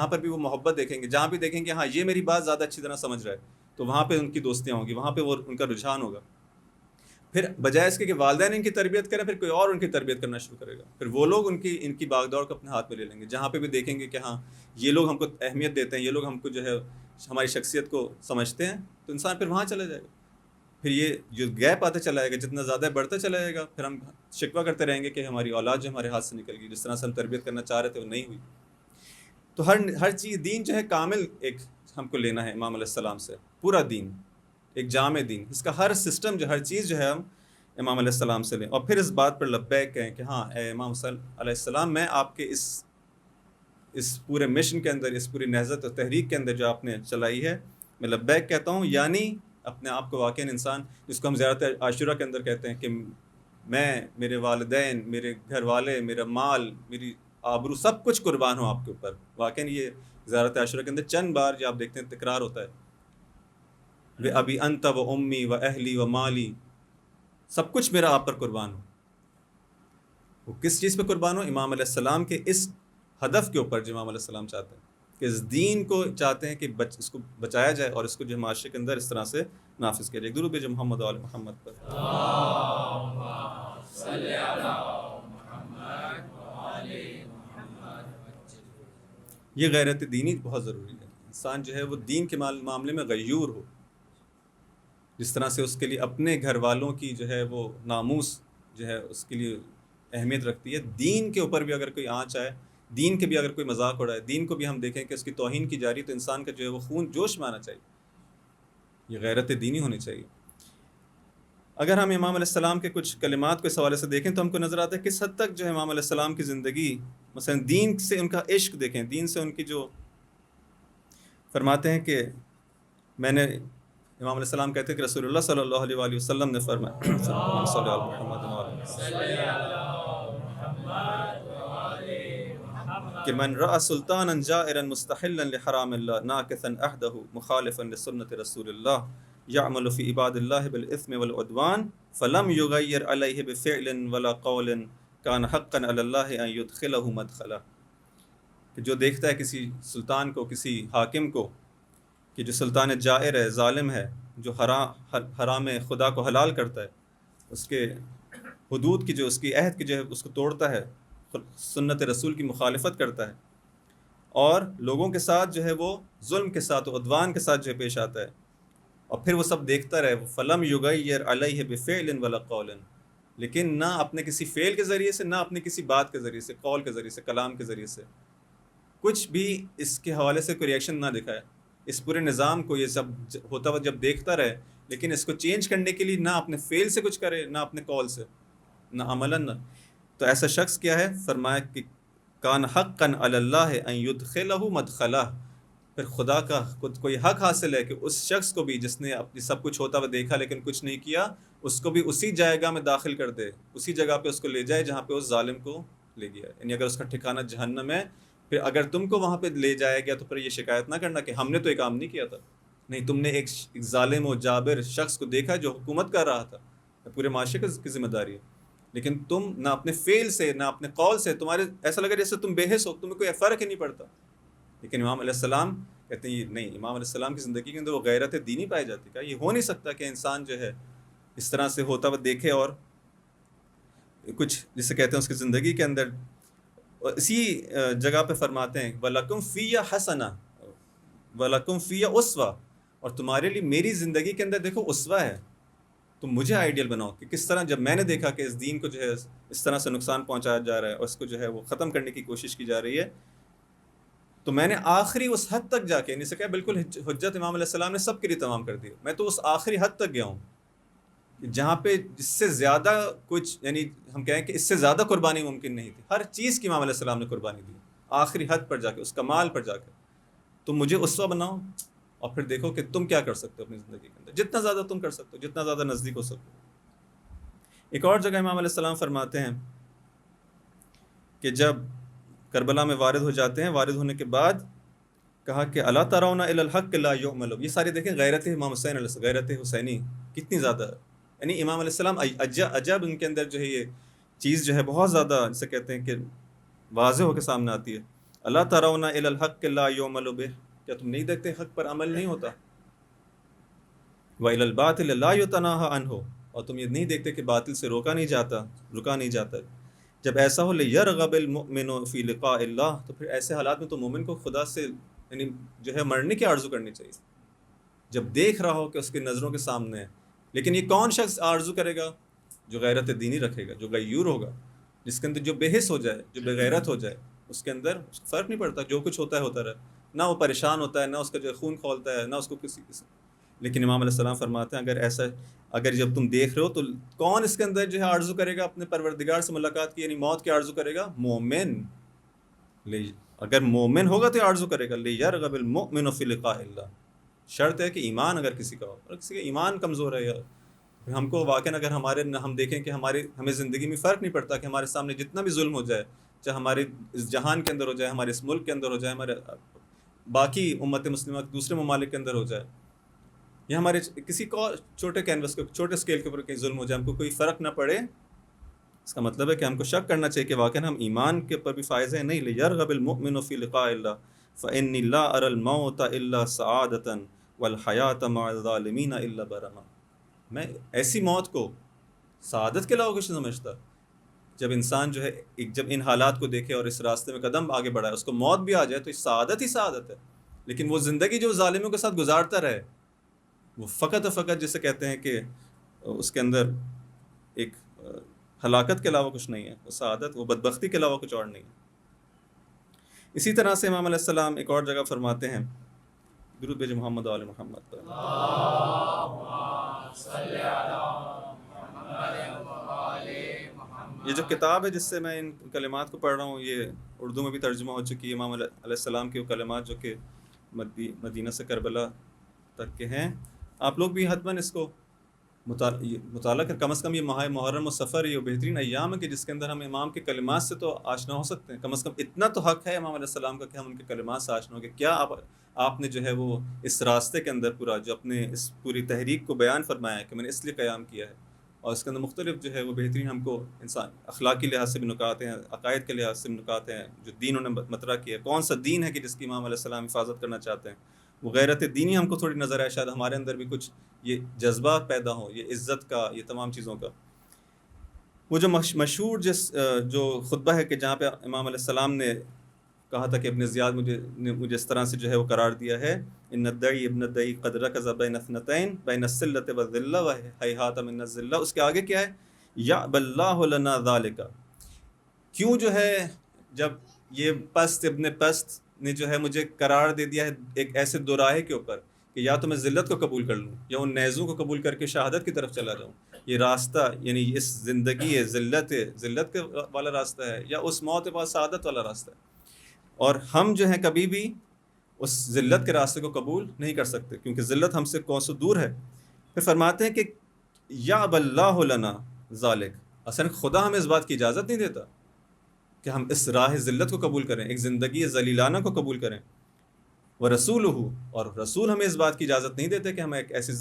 پر بھی وہ محبت دیکھیں گے، جہاں بھی دیکھیں گے ہاں یہ میری بات زیادہ اچھی طرح سمجھ رہا ہے، تو وہاں پہ ان کی دوستیاں ہوں گی، وہاں پہ وہ ان کا رجحان ہوگا. پھر بجائے اس کے کہ والدین ان کی تربیت کریں پھر کوئی اور ان کی تربیت کرنا شروع کرے گا. پھر وہ لوگ ان کی باغ دوڑ کو اپنے ہاتھ میں لے لیں گے. جہاں پہ بھی دیکھیں گے کہ ہاں یہ لوگ ہم کو اہمیت دیتے ہیں، یہ لوگ ہم کو جو ہے ہماری شخصیت کو سمجھتے ہیں، تو انسان پھر وہاں چلا جائے گا. پھر یہ جو گیپ آتا چلا جائے گا، جتنا زیادہ بڑھتا چلا جائے گا، پھر ہم شکوہ کرتے رہیں گے کہ ہماری اولاد جو ہمارے ہاتھ سے نکل گئی، جس طرح سے ہم تربیت کرنا چاہ رہے تھے وہ نہیں ہوئی. تو ہر چیز دین جو ہے کامل ایک ہم کو لینا ہے امام علیہ السلام سے. پورا دین ایک جامع دین، اس کا ہر سسٹم جو ہر چیز جو ہے ہم امام علیہ السلام سے لیں، اور پھر اس بات پر لبیک کہیں کہ ہاں اے امام علیہ السلام، میں آپ کے اس پورے مشن کے اندر، اس پوری نہضت اور تحریک کے اندر جو آپ نے چلائی ہے، میں لبیک کہتا ہوں. یعنی اپنے آپ کو واقعی انسان، جس کو ہم زیارت عاشورہ کے اندر کہتے ہیں کہ میں، میرے والدین، میرے گھر والے، میرا مال، میری آبرو، سب کچھ قربان ہوں آپ کے اوپر. واقعی یہ زیارت عاشورہ کے اندر چند بار جو آپ دیکھتے ہیں تکرار ہوتا ہے، وہ ابی انت و امی و اہلی و مالی، سب کچھ میرا آپ پر قربان ہو. وہ کس چیز پہ قربان ہو؟ امام علیہ السلام کے اس ہدف کے اوپر جو امام علیہ السلام چاہتے ہیں کہ اس دین کو چاہتے ہیں کہ اس کو بچایا جائے اور اس کو جو معاشرے کے اندر اس طرح سے نافذ کیا جائے. درود بھیجو محمد و آل محمد پر. یہ غیرت دینی بہت ضروری ہے. انسان جو ہے وہ دین کے معاملے میں غیور ہو، جس طرح سے اس کے لیے اپنے گھر والوں کی جو ہے وہ ناموس جو ہے اس کے لیے اہمیت رکھتی ہے. دین کے اوپر بھی اگر کوئی آنچ آئے، دین کے بھی اگر کوئی مذاق اڑائے، دین کو بھی ہم دیکھیں کہ اس کی توہین کی جا رہی، تو انسان کا جو ہے وہ خون جوش میں آنا چاہیے. یہ غیرت دینی ہونی چاہیے. اگر ہم امام علیہ السلام کے کچھ کلمات کو اس حوالے سے دیکھیں تو ہم کو نظر آتا ہے کس حد تک جو ہے امام علیہ السلام کی زندگی، مثلا دین سے ان کا عشق دیکھیں، دین سے ان کی جو فرماتے ہیں کہ میں نے، امام علیہ السلام کہتے ہیں کہ رسول اللہ صلی اللہ علیہ وآلہ وسلم نے فرمایا صلی اللہ کہ من رأى سلطانا جائرا مستحلا لحرام اللہ ناکثا عہدہ مخالفا لسنت رسول اللہ يعمل في عباد الله بالإثم والعدوان فلم يغير عليه بفعل ولا قول كان حقا على الله أن يدخله مدخلا. کہ جو دیکھتا ہے کسی سلطان کو، کسی حاکم کو، کہ جو سلطان جائر ہے، ظالم ہے، جو حرام خدا کو حلال کرتا ہے، اس کے حدود کی جو اس کی عہد کی جو ہے اس کو توڑتا ہے، سنت رسول کی مخالفت کرتا ہے، اور لوگوں کے ساتھ جو ہے وہ ظلم کے ساتھ و عدوان کے ساتھ جو ہے پیش آتا ہے، اور پھر وہ سب دیکھتا رہے. فلم یغیر علیہ بفعل ولا قول، لیکن نہ اپنے کسی فعل کے ذریعے سے، نہ اپنے کسی بات کے ذریعے سے، قول کے ذریعے سے، کلام کے ذریعے سے کچھ بھی اس کے حوالے سے کوئی ریئیکشن نہ دکھائے. اس پورے نظام کو یہ سب ہوتا ہوا جب دیکھتا رہے، لیکن اس کو چینج کرنے کے لیے نہ اپنے فعل سے کچھ کرے، نہ اپنے قول سے، نہ عملاً نہ. تو ایسا شخص کیا ہے؟ فرمایا کہ کان حقا علی اللہ ان یدخلہ مدخلہ. پھر خدا کا کوئی حق حاصل ہے کہ اس شخص کو بھی جس نے اپنی سب کچھ ہوتا ہوا دیکھا لیکن کچھ نہیں کیا، اس کو بھی اسی جگہ میں داخل کر دے، اسی جگہ پہ اس کو لے جائے جہاں پہ اس ظالم کو لے گیا. یعنی اگر اس کا ٹھکانہ جہنم ہے، پھر اگر تم کو وہاں پہ لے جایا گیا تو پھر یہ شکایت نہ کرنا کہ ہم نے تو یہ کام نہیں کیا تھا. نہیں، تم نے ایک ظالم و جابر شخص کو دیکھا جو حکومت کر رہا تھا، پورے معاشرے کی ذمہ داری ہے. لیکن تم نہ اپنے فعل سے نہ اپنے قول سے، تمہارے ایسا لگا جیسے تم بے حس ہو، تمہیں کوئی فرق ہی نہیں پڑتا. لیکن امام علیہ السلام کہتے ہیں یہ نہیں، امام علیہ السلام کی زندگی کے اندر وہ غیرت دینی پائی جاتی ہے. یہ ہو نہیں سکتا کہ انسان جو ہے اس طرح سے ہوتا ہوا دیکھے اور کچھ جسے کہتے ہیں اس کی زندگی کے اندر. اسی جگہ پہ فرماتے ہیں وَلَكُمْ فِيَّ حَسَنَةٌ وَلَكُمْ فِيَّ أُسْوَةٌ، اور تمہارے لیے میری زندگی کے اندر دیکھو اسوہ ہے. تم مجھے آئیڈیل بناؤ کہ کس طرح جب میں نے دیکھا کہ اس دین کو جو ہے اس طرح سے نقصان پہنچایا جا رہا ہے اور اس کو جو ہے وہ ختم کرنے کی کوشش کی جا رہی ہے، تو میں نے آخری اس حد تک جا کے نہیں سکا بالکل حجت امام علیہ السلام نے سب کے لیے تمام کر دی. میں تو اس آخری حد تک گیا ہوں جہاں پہ اس سے زیادہ کچھ، یعنی ہم کہیں کہ اس سے زیادہ قربانی ممکن نہیں تھی. ہر چیز کی امام علیہ السلام نے قربانی دی آخری حد پر جا کے، اس کمال پر جا کے. تم مجھے اسوہ بناؤ اور پھر دیکھو کہ تم کیا کر سکتے ہو اپنی زندگی کے اندر، جتنا زیادہ تم کر سکتے ہو، جتنا زیادہ نزدیک ہو سکو. ایک اور جگہ امام علیہ السلام فرماتے ہیں کہ جب کربلا میں وارد ہو جاتے ہیں، وارد ہونے کے بعد کہا کہ الا ترون الی الحق لا یعمل. یہ سارے دیکھیں غیرت امام حسین علیہ السلام، غیرت حسینی کتنی زیادہ ہے. یعنی امام علیہ السلام عجب ان کے اندر جو ہے یہ چیز جو ہے بہت زیادہ جسے کہتے ہیں کہ واضح ہو کے سامنے آتی ہے. الا ترون الی الحق لا یعمل بہ، کیا تم نہیں دیکھتے حق پر عمل نہیں ہوتا؟ وَإِلَى الْبَاطِلِ لَا يُتَنَاهَى عَنْهُ، اور تم یہ نہیں دیکھتے کہ باطل سے رکا نہیں جاتا. جب ایسا ہو لِيَرْغَبِ الْمُؤْمِنُ فِي لِقَاءِ اللَّهِ، تو پھر ایسے حالات میں تو مومن کو خدا سے یعنی جو ہے مرنے کی آرزو کرنی چاہیے جب دیکھ رہا ہو کہ اس کی نظروں کے سامنے ہے. لیکن یہ کون شخص آرزو کرے گا؟ جو غیرت دینی رکھے گا، جو غیور ہوگا، جس کے اندر جو بے حس ہو جائے، جو بے غیرت ہو جائے، اس کے اندر فرق نہیں پڑتا، جو کچھ ہوتا ہے ہوتا رہے، نہ وہ پریشان ہوتا ہے، نہ اس کا جو خون کھولتا ہے، نہ اس کو کسی. لیکن امام علیہ السلام فرماتے ہیں اگر جب تم دیکھ رہے ہو تو کون اس کے اندر جو ہے آرزو کرے گا اپنے پروردگار سے ملاقات کی، یعنی موت کی آرزو کرے گا؟ مومن. اگر مومن ہوگا تو آرزو کرے گا. لِيَرْغَبِ الْمُؤْمِنُ فِي لِقَاءِ اللَّهِ. شرط ہے کہ ایمان اگر کسی کا ہو، اور کسی کا ایمان کمزور ہے، یا ہم کو واقعاً اگر ہم دیکھیں کہ ہمیں زندگی میں فرق نہیں پڑتا کہ ہمارے سامنے جتنا بھی ظلم ہو جائے، چاہے ہمارے اس جہان کے اندر ہو جائے، ہمارے اس ملک کے اندر ہو جائے، ہمارے باقی امت مسلمہ دوسرے ممالک کے اندر ہو جائے، یا ہمارے کسی کو چھوٹے کینوس کے چھوٹے اسکیل کے اوپر کہیں ظلم ہو جائے، ہم کو کوئی فرق نہ پڑے، اس کا مطلب ہے کہ ہم کو شک کرنا چاہیے کہ واقعاً ہم ایمان کے اوپر بھی فائز ہیں. نہیں لِيَرْغَبِ الْمُؤْمِنُ فِي لِقَاءِ اللَّهِ فَإِنِّي لَا أَرَى الْمَوْتَ إِلَّا سَعَادَةً وَالْحَيَاةَ مَعَ الظَّالِمِينَ إِلَّا بَرَمًا. میں ایسی موت کو سعادت کے علاوہ کچھ نہیں سمجھتا. جب انسان جو ہے جب ان حالات کو دیکھے اور اس راستے میں قدم آگے بڑھائے، اس کو موت بھی آ جائے، تو یہ سعادت ہی سعادت ہے. لیکن وہ زندگی جو ظالموں کے ساتھ گزارتا رہے، وہ فقط و فقط جسے کہتے ہیں کہ اس کے اندر ایک ہلاکت کے علاوہ کچھ نہیں ہے، وہ سعادت، وہ بدبختی کے علاوہ کچھ اور نہیں ہے. اسی طرح سے امام علیہ السلام ایک اور جگہ فرماتے ہیں، درود بھیجیں محمد و آل محمد پر. یہ جو کتاب ہے جس سے میں ان کلمات کو پڑھ رہا ہوں، یہ اردو میں بھی ترجمہ ہو چکی ہے. امام علیہ السلام کے وہ کلمات جو کہ مدینہ سے کربلا تک کے ہیں. آپ لوگ بھی حتماً اس کو مطالعہ کر، کم از کم یہ ماہ محرم و سفر یہ بہترین ایام ہے کہ جس کے اندر ہم امام کے کلمات سے تو آشنا ہو سکتے ہیں. کم از کم اتنا تو حق ہے امام علیہ السلام کا کہ ہم ان کے کلمات سے آشنا ہو گے. کیا آپ نے جو ہے وہ اس راستے کے اندر پورا جو اپنے اس پوری تحریک کو بیان فرمایا ہے کہ میں نے اس لیے قیام کیا ہے، اور اس کے اندر مختلف جو ہے وہ بہترین ہم کو انسان اخلاقی لحاظ سے بھی نکات ہیں، عقائد کے لحاظ سے بھی نکات ہیں، جو دین انہوں نے مطرح کیا ہے. کون سا دین ہے کہ جس کی امام علیہ السلام حفاظت کرنا چاہتے ہیں؟ وہ غیرت دینی ہم کو تھوڑی نظر آئے، شاید ہمارے اندر بھی کچھ یہ جذبات پیدا ہوں، یہ عزت کا، یہ تمام چیزوں کا. وہ جو مشہور جو خطبہ ہے کہ جہاں پہ امام علیہ السلام نے کہا تھا کہ ابن زیاد مجھے اس طرح سے جو ہے وہ قرار دیا ہے، ان الدعی ابن الدعی قد رکض بین اثنتین بین السلۃ والذلہ وہیہات من الذلہ. اس کے آگے کیا ہے؟ یعب اللہ لنا ذالک. کیوں جو ہے جب یہ پست ابن پست نے جو ہے مجھے قرار دے دیا ہے ایک ایسے دو راہے کے اوپر کہ یا تو میں ذلت کو قبول کر لوں یا ان نیزوں کو قبول کر کے شہادت کی طرف چلا جاؤں. یہ راستہ یعنی اس زندگی ہے ذلت کے والا راستہ ہے، یا اس موت کے بعد سعادت والا راستہ ہے. اور ہم جو ہیں کبھی بھی اس ذلت کے راستے کو قبول نہیں کر سکتے، کیونکہ ذلت ہم سے کوسوں دور ہے. پھر فرماتے ہیں کہ یعب اللہ لنا ذالک. اصل خدا ہمیں اس بات کی اجازت نہیں دیتا کہ ہم اس راہ ذلت کو قبول کریں، ایک زندگی ذلیلانہ کو قبول کریں. وَرَسُولُهُ، اور رسول ہمیں اس بات کی اجازت نہیں دیتے کہ ہم ایک ایسی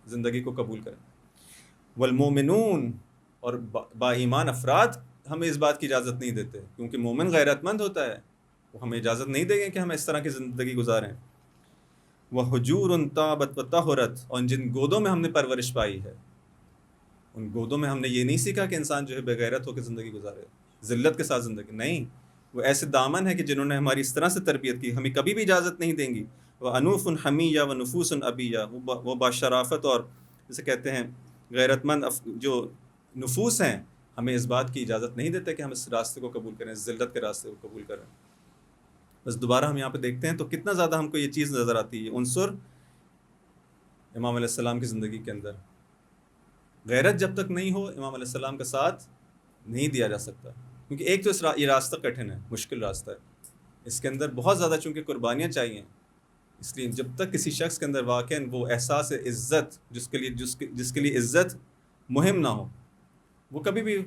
زندگی کو قبول کریں. وَالْمُؤْمِنُونَ، اور با ایمان افراد ہمیں اس بات کی اجازت نہیں دیتے، کیونکہ مومن غیرت مند ہوتا ہے، وہ ہمیں اجازت نہیں دیں گے کہ ہم اس طرح کی زندگی گزاریں۔ وَحُجُورٌ طَابَتْ وَطَهُرَتْ، اور جن گودوں میں ہم نے پرورش پائی ہے، ان گودوں میں ہم نے یہ نہیں سیکھا کہ انسان جو ہے بغیرت ہو کے زندگی گزارے، ذلت کے ساتھ زندگی نہیں، وہ ایسے دامن ہے کہ جنہوں نے ہماری اس طرح سے تربیت کی، ہمیں کبھی بھی اجازت نہیں دیں گی۔ وَأَنُوفٌ حَمِیَّةٌ وَنُفُوسٌ أَبِیَّةٌ، وہ باشرافت اور جسے کہتے ہیں غیرت مند جو نفوس ہیں، ہمیں اس بات کی اجازت نہیں دیتے کہ ہم اس راستے کو قبول کریں، اس ذلت کے راستے کو قبول کریں۔ بس دوبارہ ہم یہاں پہ دیکھتے ہیں تو کتنا زیادہ ہم کو یہ چیز نظر آتی ہے، عنصر امام علیہ السلام کی زندگی کے اندر۔ غیرت جب تک نہیں ہو، امام علیہ السلام کا ساتھ نہیں دیا جا سکتا، کیونکہ ایک تو یہ راستہ کٹھن ہے، مشکل راستہ ہے، اس کے اندر بہت زیادہ چونکہ قربانیاں چاہیے، اس لیے جب تک کسی شخص کے اندر واقعاً وہ احساس عزت جس کے لیے عزت مہم نہ ہو، وہ کبھی بھی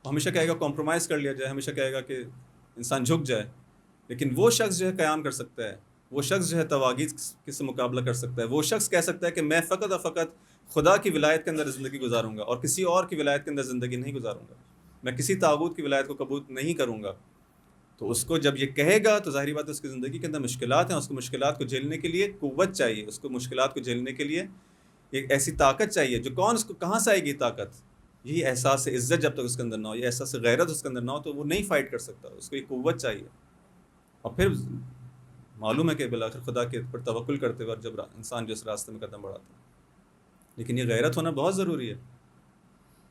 ہمیشہ کہے گا کمپرومائز کر لیا جائے، ہمیشہ کہے گا کہ انسان جھک جائے، لیکن وہ شخص جو ہے قیام کر سکتا ہے، وہ شخص جو ہے طواغیت سے مقابلہ کر سکتا ہے، وہ شخص کہہ سکتا ہے کہ میں فقط اور فقط خدا کی ولایت کے اندر زندگی گزاروں گا اور کسی اور کی ولایت کے اندر زندگی نہیں گزاروں گا، میں کسی طاغوت کی ولایت کو قبول نہیں کروں گا۔ تو اس کو جب یہ کہے گا تو ظاہری بات ہے اس کی زندگی کے اندر مشکلات ہیں، اس کو مشکلات کو جھیلنے کے لیے قوت چاہیے، اس کو مشکلات کو جھیلنے کے لیے ایک ایسی طاقت چاہیے جو اس کو کہاں سے آئے گی طاقت؟ یہی احساس عزت جب تک اس کے اندر نہ ہو، یہ احساس غیرت اس کے اندر نہ ہو تو وہ نہیں فائٹ کر سکتا، اس کو یہ قوت چاہیے۔ اور پھر معلوم ہے کہ بالآخر خدا کے پر توکل کرتے وقت جب انسان جو اس راستے میں قدم بڑھاتا ہے، لیکن یہ غیرت ہونا بہت ضروری ہے،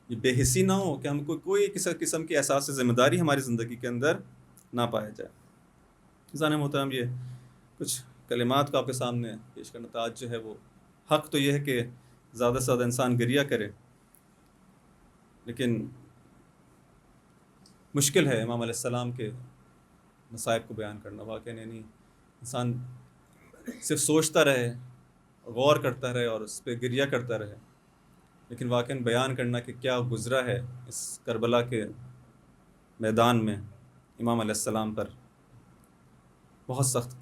یہ بے حسی نہ ہو کہ ہم کو کوئی کسی قسم کی احساس ذمہ داری ہماری زندگی کے اندر نہ پایا جائے۔ عزیزان محترم، یہ کچھ کلمات کو آپ کے سامنے پیش کرنا تھا۔ آج جو ہے وہ حق تو یہ ہے کہ زیادہ سے زیادہ انسان گریہ کرے، لیکن مشکل ہے امام علیہ السلام کے مصائب کو بیان کرنا، واقعی یعنی انسان صرف سوچتا رہے، غور کرتا رہے اور اس پہ گریہ کرتا رہے، لیکن واقعی بیان کرنا کہ کیا گزرا ہے اس کربلا کے میدان میں امام علیہ السلام پر، بہت سخت۔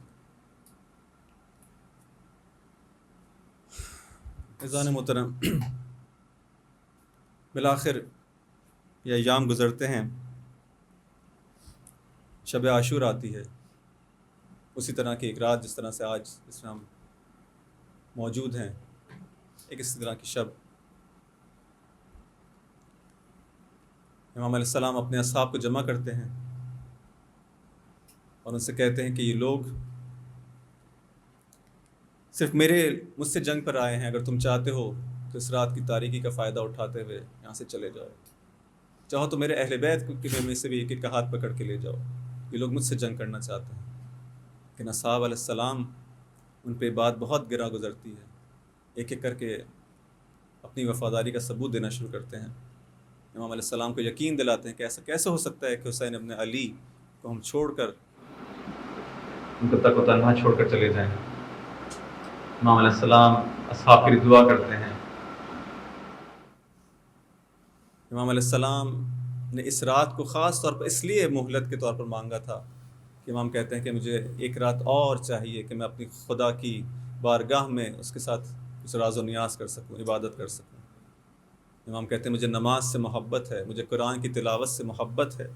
عزیزان محترم، بالآخر یہ ایام گزرتے ہیں، شب عاشور آتی ہے، اسی طرح کی ایک رات جس طرح سے آج اس میں ہم موجود ہیں، ایک اسی طرح کی شب۔ امام علیہ السلام اپنے اصحاب کو جمع کرتے ہیں اور ان سے کہتے ہیں کہ یہ لوگ صرف مجھ سے جنگ پر آئے ہیں، اگر تم چاہتے ہو تو اس رات کی تاریکی کا فائدہ اٹھاتے ہوئے یہاں سے چلے جاؤ، چاہو تو میرے اہل بیت میں سے بھی ایک ایک کا ہاتھ پکڑ کے لے جاؤ، یہ لوگ مجھ سے جنگ کرنا چاہتے ہیں۔ لیکن اصحاب علیہ السلام ان پہ بات بہت گراں گزرتی ہے، ایک ایک کر کے اپنی وفاداری کا ثبوت دینا شروع کرتے ہیں، امام علیہ السلام کو یقین دلاتے ہیں کہ ایسا کیسے ہو سکتا ہے کہ حسین ابن علی کو ہم چھوڑ کر ان کو تک و تنہا چھوڑ کر چلے جائیں۔ امام علیہ السلام اصحاب کے لیے دعا کرتے ہیں۔ امام علیہ السلام نے اس رات کو خاص طور پر اس لیے مہلت کے طور پر مانگا تھا کہ امام کہتے ہیں کہ مجھے ایک رات اور چاہیے کہ میں اپنی خدا کی بارگاہ میں اس کے ساتھ کچھ راز و نیاز کر سکوں، عبادت کر سکوں۔ امام کہتے ہیں مجھے نماز سے محبت ہے، مجھے قرآن کی تلاوت سے محبت ہے،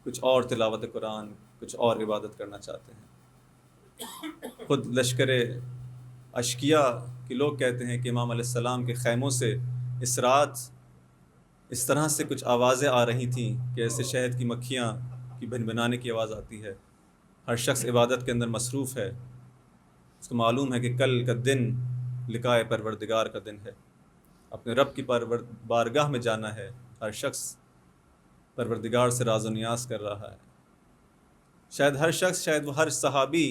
کچھ اور تلاوت قرآن، کچھ اور عبادت کرنا چاہتے ہیں۔ خود لشکر اشکیا کے لوگ کہتے ہیں کہ امام علیہ السلام کے خیموں سے اس رات اس طرح سے کچھ آوازیں آ رہی تھیں کہ ایسے شہد کی مکھیاں کی بھنبھنانے کی آواز آتی ہے۔ ہر شخص عبادت کے اندر مصروف ہے، اس کو معلوم ہے کہ کل کا دن لقائے پروردگار کا دن ہے، اپنے رب کی بارگاہ میں جانا ہے، ہر شخص پروردگار سے راز و نیاز کر رہا ہے۔ شاید وہ ہر صحابی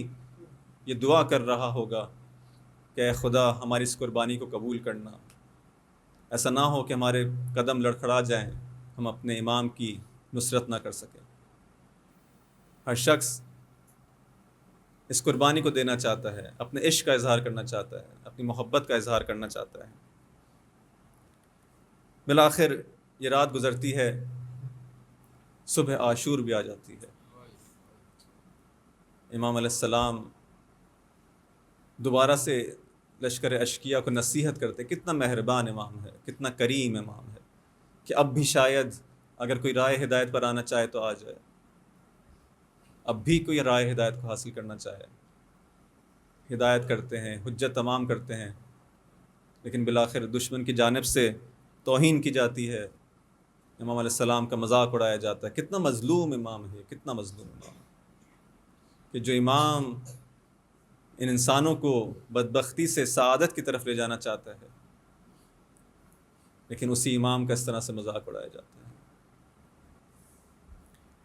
یہ دعا کر رہا ہوگا کہ اے خدا ہماری اس قربانی کو قبول کرنا، ایسا نہ ہو کہ ہمارے قدم لڑکھڑا جائیں، ہم اپنے امام کی نصرت نہ کر سکیں۔ ہر شخص اس قربانی کو دینا چاہتا ہے، اپنے عشق کا اظہار کرنا چاہتا ہے، اپنی محبت کا اظہار کرنا چاہتا ہے۔ بالآخر یہ رات گزرتی ہے، صبح عاشور بھی آ جاتی ہے۔ امام علیہ السلام دوبارہ سے لشکر اشکیا کو نصیحت کرتے، کتنا مہربان امام ہے، کتنا کریم امام ہے، کہ اب بھی شاید اگر کوئی رائے ہدایت پر آنا چاہے تو آ جائے، اب بھی کوئی رائے ہدایت کو حاصل کرنا چاہے، ہدایت کرتے ہیں، حجت تمام کرتے ہیں، لیکن بالآخر دشمن کی جانب سے توہین کی جاتی ہے، امام علیہ السلام کا مذاق اڑایا جاتا ہے۔ کتنا مظلوم امام ہے، کتنا مظلوم امام ہے کہ جو امام ان انسانوں کو بدبختی سے سعادت کی طرف لے جانا چاہتا ہے، لیکن اسی امام کا اس طرح سے مذاق اڑایا جاتا ہے۔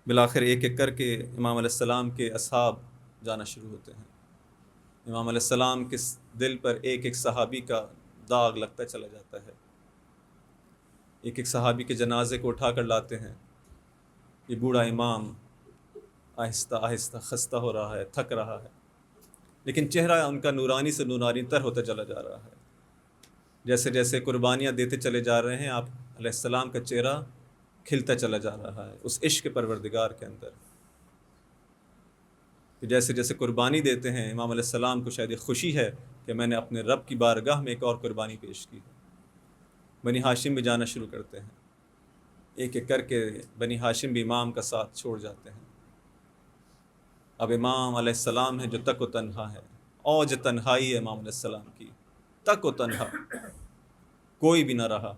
بالآخر ایک ایک کر کے امام علیہ السلام کے اصحاب جانا شروع ہوتے ہیں، امام علیہ السلام کے دل پر ایک ایک صحابی کا داغ لگتا چلا جاتا ہے، ایک ایک صحابی کے جنازے کو اٹھا کر لاتے ہیں۔ یہ بوڑھا امام آہستہ آہستہ خستہ ہو رہا ہے، تھک رہا ہے، لیکن چہرہ ان کا نورانی سے نورانی تر ہوتا چلا جا رہا ہے۔ جیسے جیسے قربانیاں دیتے چلے جا رہے ہیں، آپ علیہ السلام کا چہرہ کھلتا چلا جا رہا ہے اس عشق پروردگار کے اندر، کہ جیسے جیسے قربانی دیتے ہیں امام علیہ السلام کو شاید یہ خوشی ہے کہ میں نے اپنے رب کی بارگاہ میں ایک اور قربانی پیش کی ہے۔ بنی ہاشم بھی جانا شروع کرتے ہیں، ایک ایک کر کے بنی ہاشم بھی امام کا ساتھ چھوڑ جاتے ہیں۔ اب امام علیہ السلام ہے جو تک و تنہا ہے، اوج تنہائی ہے امام علیہ السلام کی، تک و تنہا، کوئی بھی نہ رہا،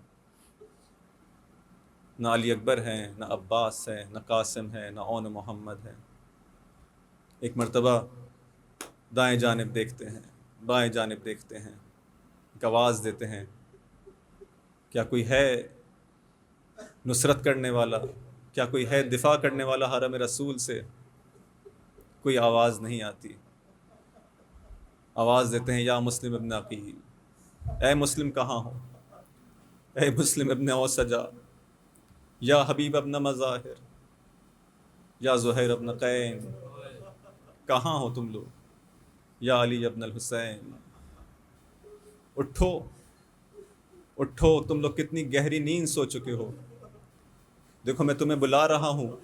نہ علی اکبر ہیں، نہ عباس ہیں، نہ قاسم ہیں، نہ اون محمد ہیں۔ ایک مرتبہ دائیں جانب دیکھتے ہیں، بائیں جانب دیکھتے ہیں، ایک آواز دیتے ہیں، کیا کوئی ہے نصرت کرنے والا، کیا کوئی ہے دفاع کرنے والا حرم رسول سے؟ کوئی آواز نہیں آتی۔ آواز دیتے ہیں، یا مسلم ابن عقیل، اے مسلم کہاں ہو، اے مسلم ابن اوسجا، یا حبیب ابن مظاہر، یا زہیر ابن قین، کہاں ہو تم لوگ، یا علی ابن الحسین، اٹھو اٹھو، تم لوگ کتنی گہری نیند سو چکے ہو، دیکھو میں تمہیں بلا رہا ہوں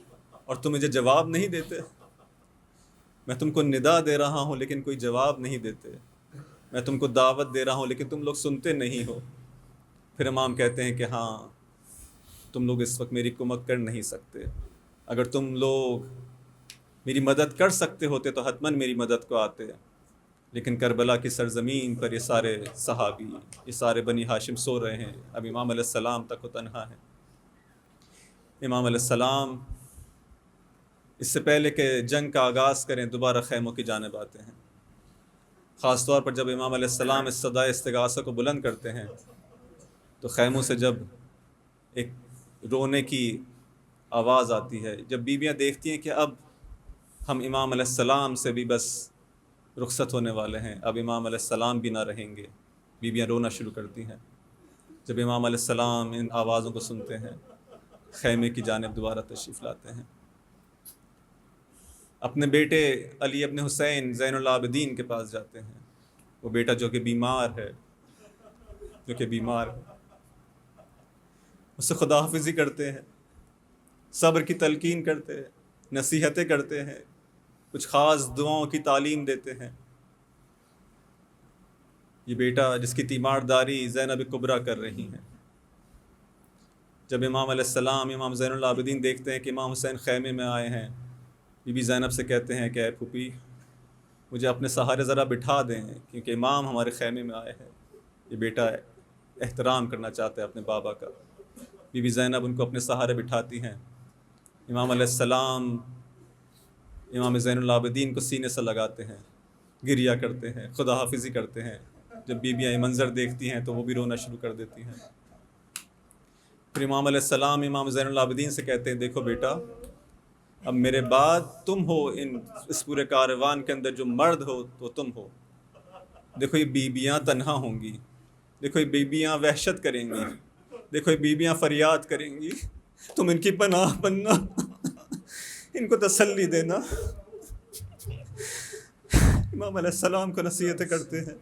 اور تم مجھے جواب نہیں دیتے، میں تم کو ندا دے رہا ہوں لیکن کوئی جواب نہیں دیتے، میں تم کو دعوت دے رہا ہوں لیکن تم لوگ سنتے نہیں ہو۔ پھر امام کہتے ہیں کہ ہاں تم لوگ اس وقت میری کمک کر نہیں سکتے، اگر تم لوگ میری مدد کر سکتے ہوتے تو حتماً میری مدد کو آتے، لیکن کربلا کی سرزمین پر یہ سارے صحابی، یہ سارے بنی ہاشم سو رہے ہیں، اب امام علیہ السلام تک و تنہا ہے۔ امام علیہ السلام اس سے پہلے کہ جنگ کا آغاز کریں دوبارہ خیموں کی جانب آتے ہیں، خاص طور پر جب امام علیہ السلام اس صدائے استغاثہ کو بلند کرتے ہیں تو خیموں سے جب ایک رونے کی آواز آتی ہے، جب بیویاں دیکھتی ہیں کہ اب ہم امام علیہ السلام سے بھی بس رخصت ہونے والے ہیں، اب امام علیہ السلام بھی نہ رہیں گے، بیویاں رونا شروع کرتی ہیں۔ جب امام علیہ السلام ان آوازوں کو سنتے ہیں، خیمے کی جانب دوبارہ تشریف لاتے ہیں، اپنے بیٹے علی ابن حسین زین العابدین کے پاس جاتے ہیں، وہ بیٹا جو کہ بیمار ہے، اس سے خدا حافظی کرتے ہیں، صبر کی تلقین کرتے ہیں، نصیحتیں کرتے ہیں، کچھ خاص دعاؤں کی تعلیم دیتے ہیں۔ یہ بیٹا جس کی تیمارداری زینب کبریٰ کر رہی ہیں، جب امام علیہ السلام امام زین العابدین دیکھتے ہیں کہ امام حسین خیمے میں آئے ہیں، بی بی زینب سے کہتے ہیں کہ اے پھوپھی مجھے اپنے سہارے ذرا بٹھا دیں کیونکہ امام ہمارے خیمے میں آئے ہیں۔ یہ بیٹا احترام کرنا چاہتا ہے اپنے بابا کا، بی بی زینب ان کو اپنے سہارے بٹھاتی ہیں۔ امام علیہ السلام امام زین العابدین کو سینے سے لگاتے ہیں، گریہ کرتے ہیں، خدا حافظی کرتے ہیں۔ جب بیویاں یہ منظر دیکھتی ہیں تو وہ بھی رونا شروع کر دیتی ہیں۔ پھر امام علیہ السلام امام زین العابدین سے کہتے ہیں دیکھو بیٹا، اب میرے بعد تم ہو، اس پورے کاروان کے اندر جو مرد ہو تو تم ہو۔ دیکھو یہ بیویاں تنہا ہوں گی، دیکھو یہ بیویاں وحشت کریں گی، دیکھو یہ بیویاں فریاد کریں گی، تم ان کی پناہ بننا، ان کو تسلی دینا۔ امام علیہ السلام کو نصیحتیں کرتے ہیں،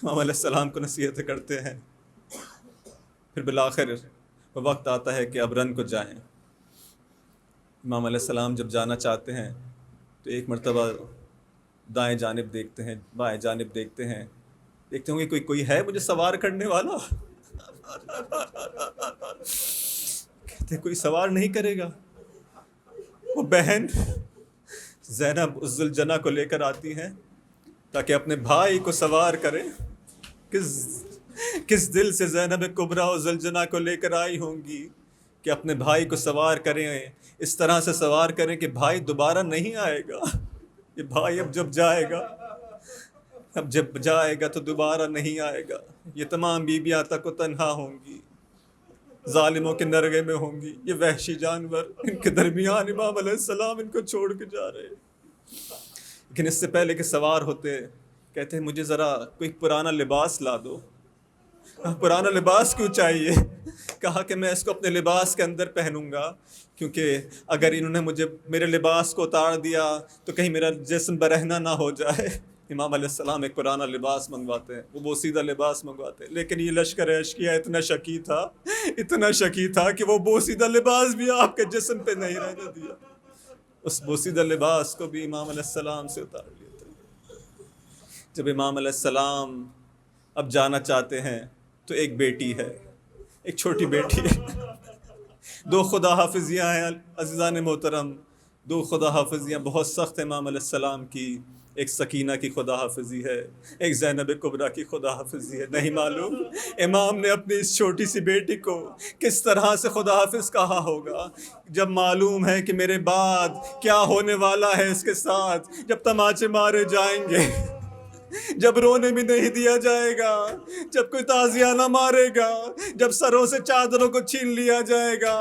امام علیہ السلام کو نصیحتیں کرتے ہیں۔ پھر بالآخر وقت آتا ہے کہ اب رن کو جائیں۔ امام علیہ السلام جب جانا چاہتے ہیں تو ایک مرتبہ دائیں جانب دیکھتے ہیں، بائیں جانب دیکھتے ہیں، دیکھتے ہوں گے کوئی ہے مجھے سوار کرنے والا، کہتے کوئی سوار نہیں کرے گا. وہ بہن زینب ذوالجنہ کو لے کر آتی ہیں تاکہ اپنے بھائی کو سوار کرے. کس دل سے زینب کبریٰ ذوالجنہ کو لے کر آئی ہوں گی کہ اپنے بھائی کو سوار کریں, اس طرح سے سوار کریں کہ بھائی دوبارہ نہیں آئے گا. یہ بھائی اب جب جائے گا تو دوبارہ نہیں آئے گا. یہ تمام بیویاں تک و تنہا ہوں گی, ظالموں کے نرغے میں ہوں گی. یہ وحشی جانور ان کے درمیان امام علیہ السلام ان کو چھوڑ کے جا رہے. لیکن اس سے پہلے کہ سوار ہوتے کہتے ہیں مجھے ذرا کوئی پرانا لباس لا دو. پرانا لباس کیوں چاہیے؟ کہا کہ میں اس کو اپنے لباس کے اندر پہنوں گا, کیونکہ اگر انہوں نے مجھے میرے لباس کو اتار دیا تو کہیں میرا جسم برہنہ نہ ہو جائے. امام علیہ السلام ایک پرانا لباس منگواتے ہیں, وہ بوسیدہ لباس منگواتے ہیں. لیکن یہ لشکر اشکیا اتنا شکی تھا کہ وہ بوسیدہ لباس بھی آپ کے جسم پہ نہیں رہنے دیا. اس بوسیدہ لباس کو بھی امام علیہ السلام سے اتار لیے تھے. جب امام علیہ السلام اب جانا چاہتے ہیں تو ایک بیٹی ہے, ایک چھوٹی بیٹی ہے. 2 خدا حافظیاں ہیں عزیزان محترم, 2 خدا حافظیاں بہت سخت ہیں امام علیہ السلام کی. ایک سکینہ کی خدا حافظی ہے, ایک زینب کبریٰ کی خدا حافظی ہے. نہیں معلوم امام نے اپنی اس چھوٹی سی بیٹی کو کس طرح سے خدا حافظ کہا ہوگا, جب معلوم ہے کہ میرے بعد کیا ہونے والا ہے اس کے ساتھ. جب تماچے مارے جائیں گے, جب رونے بھی نہیں دیا جائے گا, جب کوئی تازیہ نہ مارے گا, جب سروں سے چادروں کو چھین لیا جائے گا.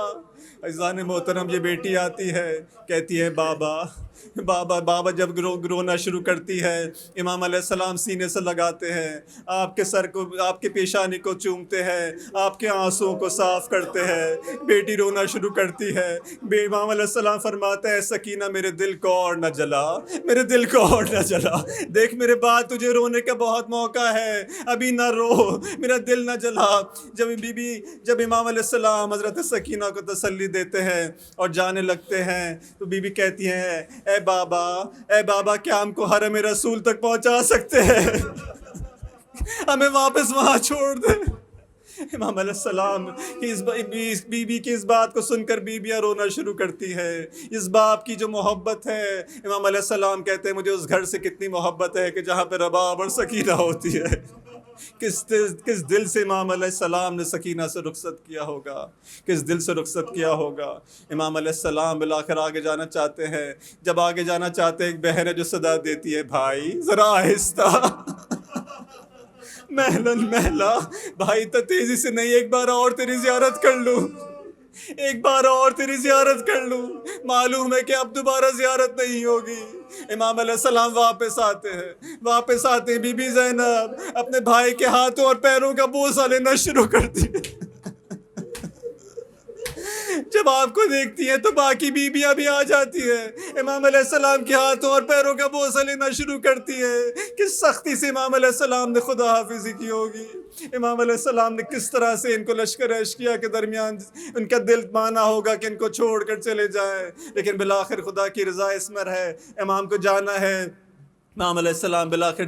عزیزان محترم یہ بیٹی آتی ہے, کہتی ہے بابا. جب رونا شروع کرتی ہے امام علیہ السلام سینے سے لگاتے ہیں, آپ کے سر کو, آپ کے پیشانی کو چومتے ہیں, آپ کے آنسوؤں کو صاف کرتے ہیں. بیٹی رونا شروع کرتی ہے. امام علیہ السلام فرماتے ہیں سکینہ میرے دل کو اور نہ جلا, دیکھ میرے بعد تجھے رونے کا بہت موقع ہے, ابھی نہ رو, میرا دل نہ جلا. جب امام علیہ السلام حضرت سکینہ کو تسلی دیتے ہیں اور جانے لگتے ہیں تو بی بی کہتی ہیں اے بابا کیا ہم کو حرم رسول تک پہنچا سکتے ہیں, ہمیں واپس وہاں چھوڑ دے. امام علیہ السلام کی بی بی کی اس بات کو سن کر بیویاں رونا شروع کرتی ہے. اس باپ کی جو محبت ہے, امام علیہ السلام کہتے ہیں مجھے اس گھر سے کتنی محبت ہے کہ جہاں پہ رباب اور سکینہ ہوتی ہے. کس دل سے امام علیہ السلام نے سکینہ سے رخصت کیا ہوگا, کس دل سے رخصت کیا ہوگا. امام علیہ السلام بالآخر آگے جانا چاہتے ہیں. جب آگے جانا چاہتے ہیں ایک بہن ہے جو صدا دیتی ہے بھائی ذرا آہستہ, محلا بھائی تو تیزی سے نہیں, ایک بار اور تیری زیارت کر لوں, معلوم ہے کہ اب دوبارہ زیارت نہیں ہوگی. امام علیہ السلام واپس آتے ہیں. بی بی زینب اپنے بھائی کے ہاتھوں اور پیروں کا بوسہ لینا شروع کرتی ہے. جب آپ کو دیکھتی ہیں تو باقی بیویاں بھی آ جاتی ہیں, امام علیہ السلام کے ہاتھوں اور پیروں کا بوسہ لینا شروع کرتی ہے. کس سختی سے امام علیہ السلام نے خدا حافظی کی ہوگی, امام علیہ السلام نے کس طرح سے ان کو لشکر اشکیا کے درمیان ان کا دل مانا ہوگا کہ ان کو چھوڑ کر چلے جائیں. لیکن بالآخر خدا کی رضا اسمر ہے, امام کو جانا ہے. امام علیہ السلام بالآخر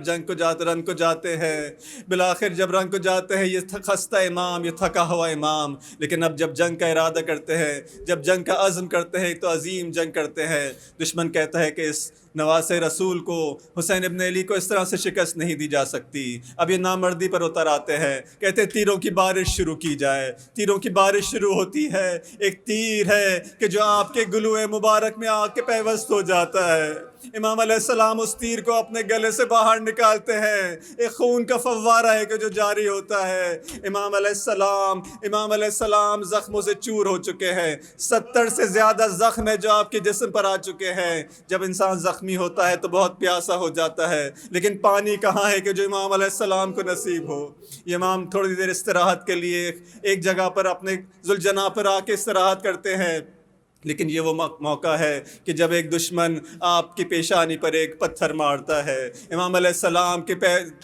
رن کو جاتے ہیں. بالآخر جب رن کو جاتے ہیں یہ خستہ امام, یہ تھکا ہوا امام. لیکن اب جب جنگ کا ارادہ کرتے ہیں, جب جنگ کا عزم کرتے ہیں تو عظیم جنگ کرتے ہیں. دشمن کہتا ہے کہ اس نواز رسول کو, حسین ابن علی کو اس طرح سے شکست نہیں دی جا سکتی. اب یہ نامردی پر اتر آتے ہیں, کہتے ہیں تیروں کی بارش شروع کی جائے. تیروں کی بارش شروع ہوتی ہے. ایک تیر ہے کہ جو آپ کے گلوئے مبارک میں آ کے پیوست ہو جاتا ہے. امام علیہ السلام اس تیر کو اپنے گلے سے باہر نکالتے ہیں. ایک خون کا فوارہ ہے کہ جو جاری ہوتا ہے. امام علیہ السلام زخموں سے چور ہو چکے ہیں. 70 سے زیادہ زخم ہے جو آپ کے جسم پر آ چکے ہیں. جب انسان زخمی ہوتا ہے تو بہت پیاسا ہو جاتا ہے, لیکن پانی کہاں ہے کہ جو امام علیہ السلام کو نصیب ہو. یہ امام تھوڑی دیر استراحت کے لیے ایک جگہ پر اپنے ذوالجناح پر آ کے استراحت کرتے ہیں. لیکن یہ وہ موقع ہے کہ جب ایک دشمن آپ کی پیشانی پر ایک پتھر مارتا ہے، امام علیہ السلام کے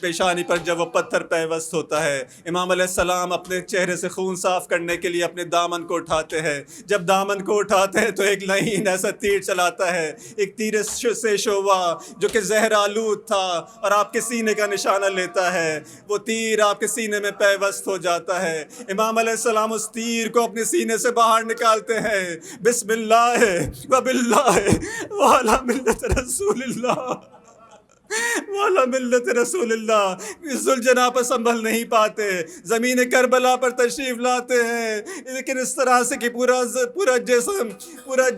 پیشانی پر جب وہ پتھر پیوست ہوتا ہے، امام علیہ السلام اپنے چہرے سے خون صاف کرنے کے لیے اپنے دامن کو اٹھاتے ہیں. جب دامن کو اٹھاتے ہیں تو ایک لعین ایسا تیر چلاتا ہے، ایک تیر سے شعبہ جو کہ زہر آلود تھا اور آپ کے سینے کا نشانہ لیتا ہے، وہ تیر آپ کے سینے میں پیوست ہو جاتا ہے. امام علیہ السلام اس تیر کو اپنے سینے سے باہر نکالتے ہیں، بسم اللہ وباللہ وعلی ملت رسول اللہ، والا ملت رسول اللہ. ذوالجناح پر سنبھل نہیں پاتے، زمین کربلا پر تشریف لاتے ہیں، لیکن اس طرح سے کہ پورا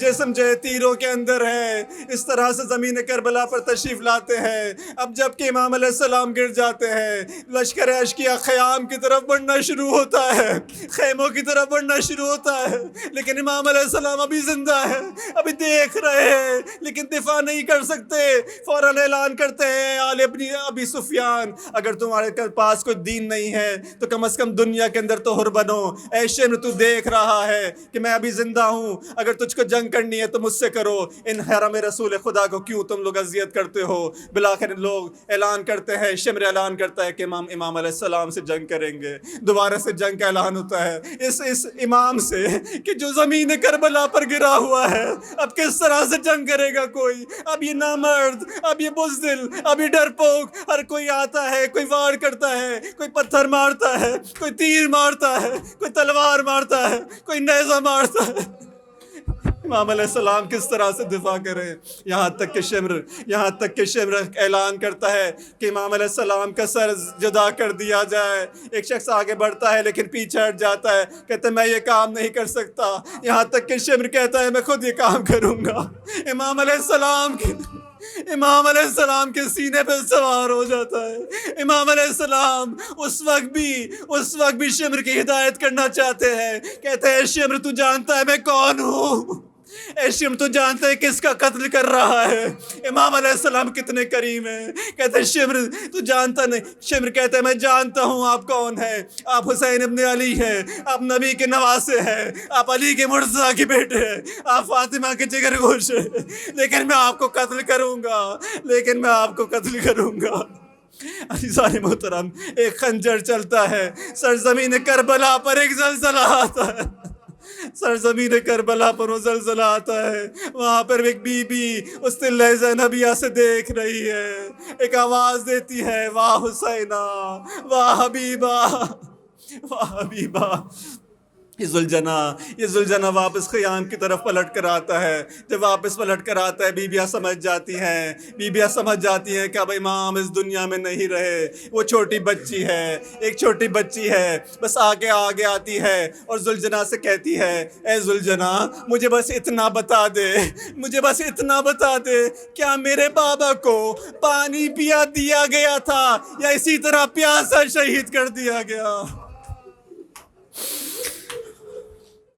جسم جو ہے تیروں کے اندر ہے، اس طرح سے زمین کربلا پر تشریف لاتے ہیں. اب جب کہ امام علیہ السلام گر جاتے ہیں، لشکر اشقیاء خیام کی طرف بڑھنا شروع ہوتا ہے، خیموں کی طرف بڑھنا شروع ہوتا ہے، لیکن امام علیہ السلام ابھی زندہ ہے، ابھی دیکھ رہے ہیں لیکن دفاع نہیں کر سکتے. فوراً اعلان کرتے آل ابی سفیان، اگر تمہارے پاس کوئی دین نہیں ہے تو کم از کم دنیا کے اندر تو حر بنو. اے شمر، تو دیکھ رہا ہے کہ میں ابھی زندہ ہوں، اگر تجھ کو جنگ کرنی ہے تو مجھ سے کرو، ان حرم رسول خدا کو کیوں تم لوگ اذیت کرتے ہو. بالآخر لوگ اعلان کرتے ہیں، شمر اعلان کرتا ہے کہ امام علیہ السلام سے جنگ کریں گے. دوبارہ سے جنگ کا اعلان ہوتا ہے اس امام سے کہ جو زمین کربلا پر گرا ہوا ہے، اب کس طرح سے جنگ کرے گا کوئی. اب یہ نامرد، اب یہ بزدل، ابھی ڈرپوک، ہر کوئی آتا ہے، کوئی وار کرتا ہے، کوئی پتھر مارتا ہے، کوئی تیر مارتا ہے، کوئی تلوار مارتا ہے، کوئی نیزہ مارتا ہے. امام علیہ السلام کس طرح سے دفاع کریں. یہاں تک کہ شمر اعلان کرتا ہے کہ امام علیہ السلام کا سر جدا کر دیا جائے. ایک شخص آگے بڑھتا ہے لیکن پیچھے ہٹ جاتا ہے، کہتا ہے میں یہ کام نہیں کر سکتا. یہاں تک کہ شمر کہتا ہے میں خود یہ کام کروں گا. امام علیہ السلام کے سینے پہ سوار ہو جاتا ہے. امام علیہ السلام اس وقت بھی شمر کی ہدایت کرنا چاہتے ہیں. کہتے ہیں شمر، تو جانتا ہے میں کون ہوں؟ اے شمر، تو جانتا ہے کس کا قتل کر رہا ہے؟ امام علیہ السلام کتنے کریم ہیں. کہتے ہیں شمر، تو جانتا نہیں. شمر کہتا ہے میں جانتا ہوں آپ کون ہیں. آپ حسین ابن علی ہیں، آپ نبی کے نواسے ہیں، آپ علی کے مرتضیٰ کے بیٹے ہیں، آپ فاطمہ کے جگر گوش ہیں، لیکن میں آپ کو قتل کروں گا. عزیزان محترم، ایک خنجر چلتا ہے، سرزمین کربلا پر ایک زلزلہ آتا ہے. سرزمین کربلا پر وہ زلزلہ آتا ہے. وہاں پر ایک بی بی اس طلہ زینبیہ سے دیکھ رہی ہے، ایک آواز دیتی ہے، واہ حسینہ، واہ حبیبہ، واہ حبیبہ. یہ ذوالجناح واپس خیام کی طرف پلٹ کر آتا ہے. جب واپس پلٹ کر آتا ہے، بیویاں سمجھ جاتی ہیں کہ اب امام اس دنیا میں نہیں رہے. وہ ایک چھوٹی بچی ہے، بس آگے آتی ہے اور ذوالجناح سے کہتی ہے، اے ذوالجناح، مجھے بس اتنا بتا دے کیا میرے بابا کو پانی پیا دیا گیا تھا یا اسی طرح پیاسا شہید کر دیا گیا؟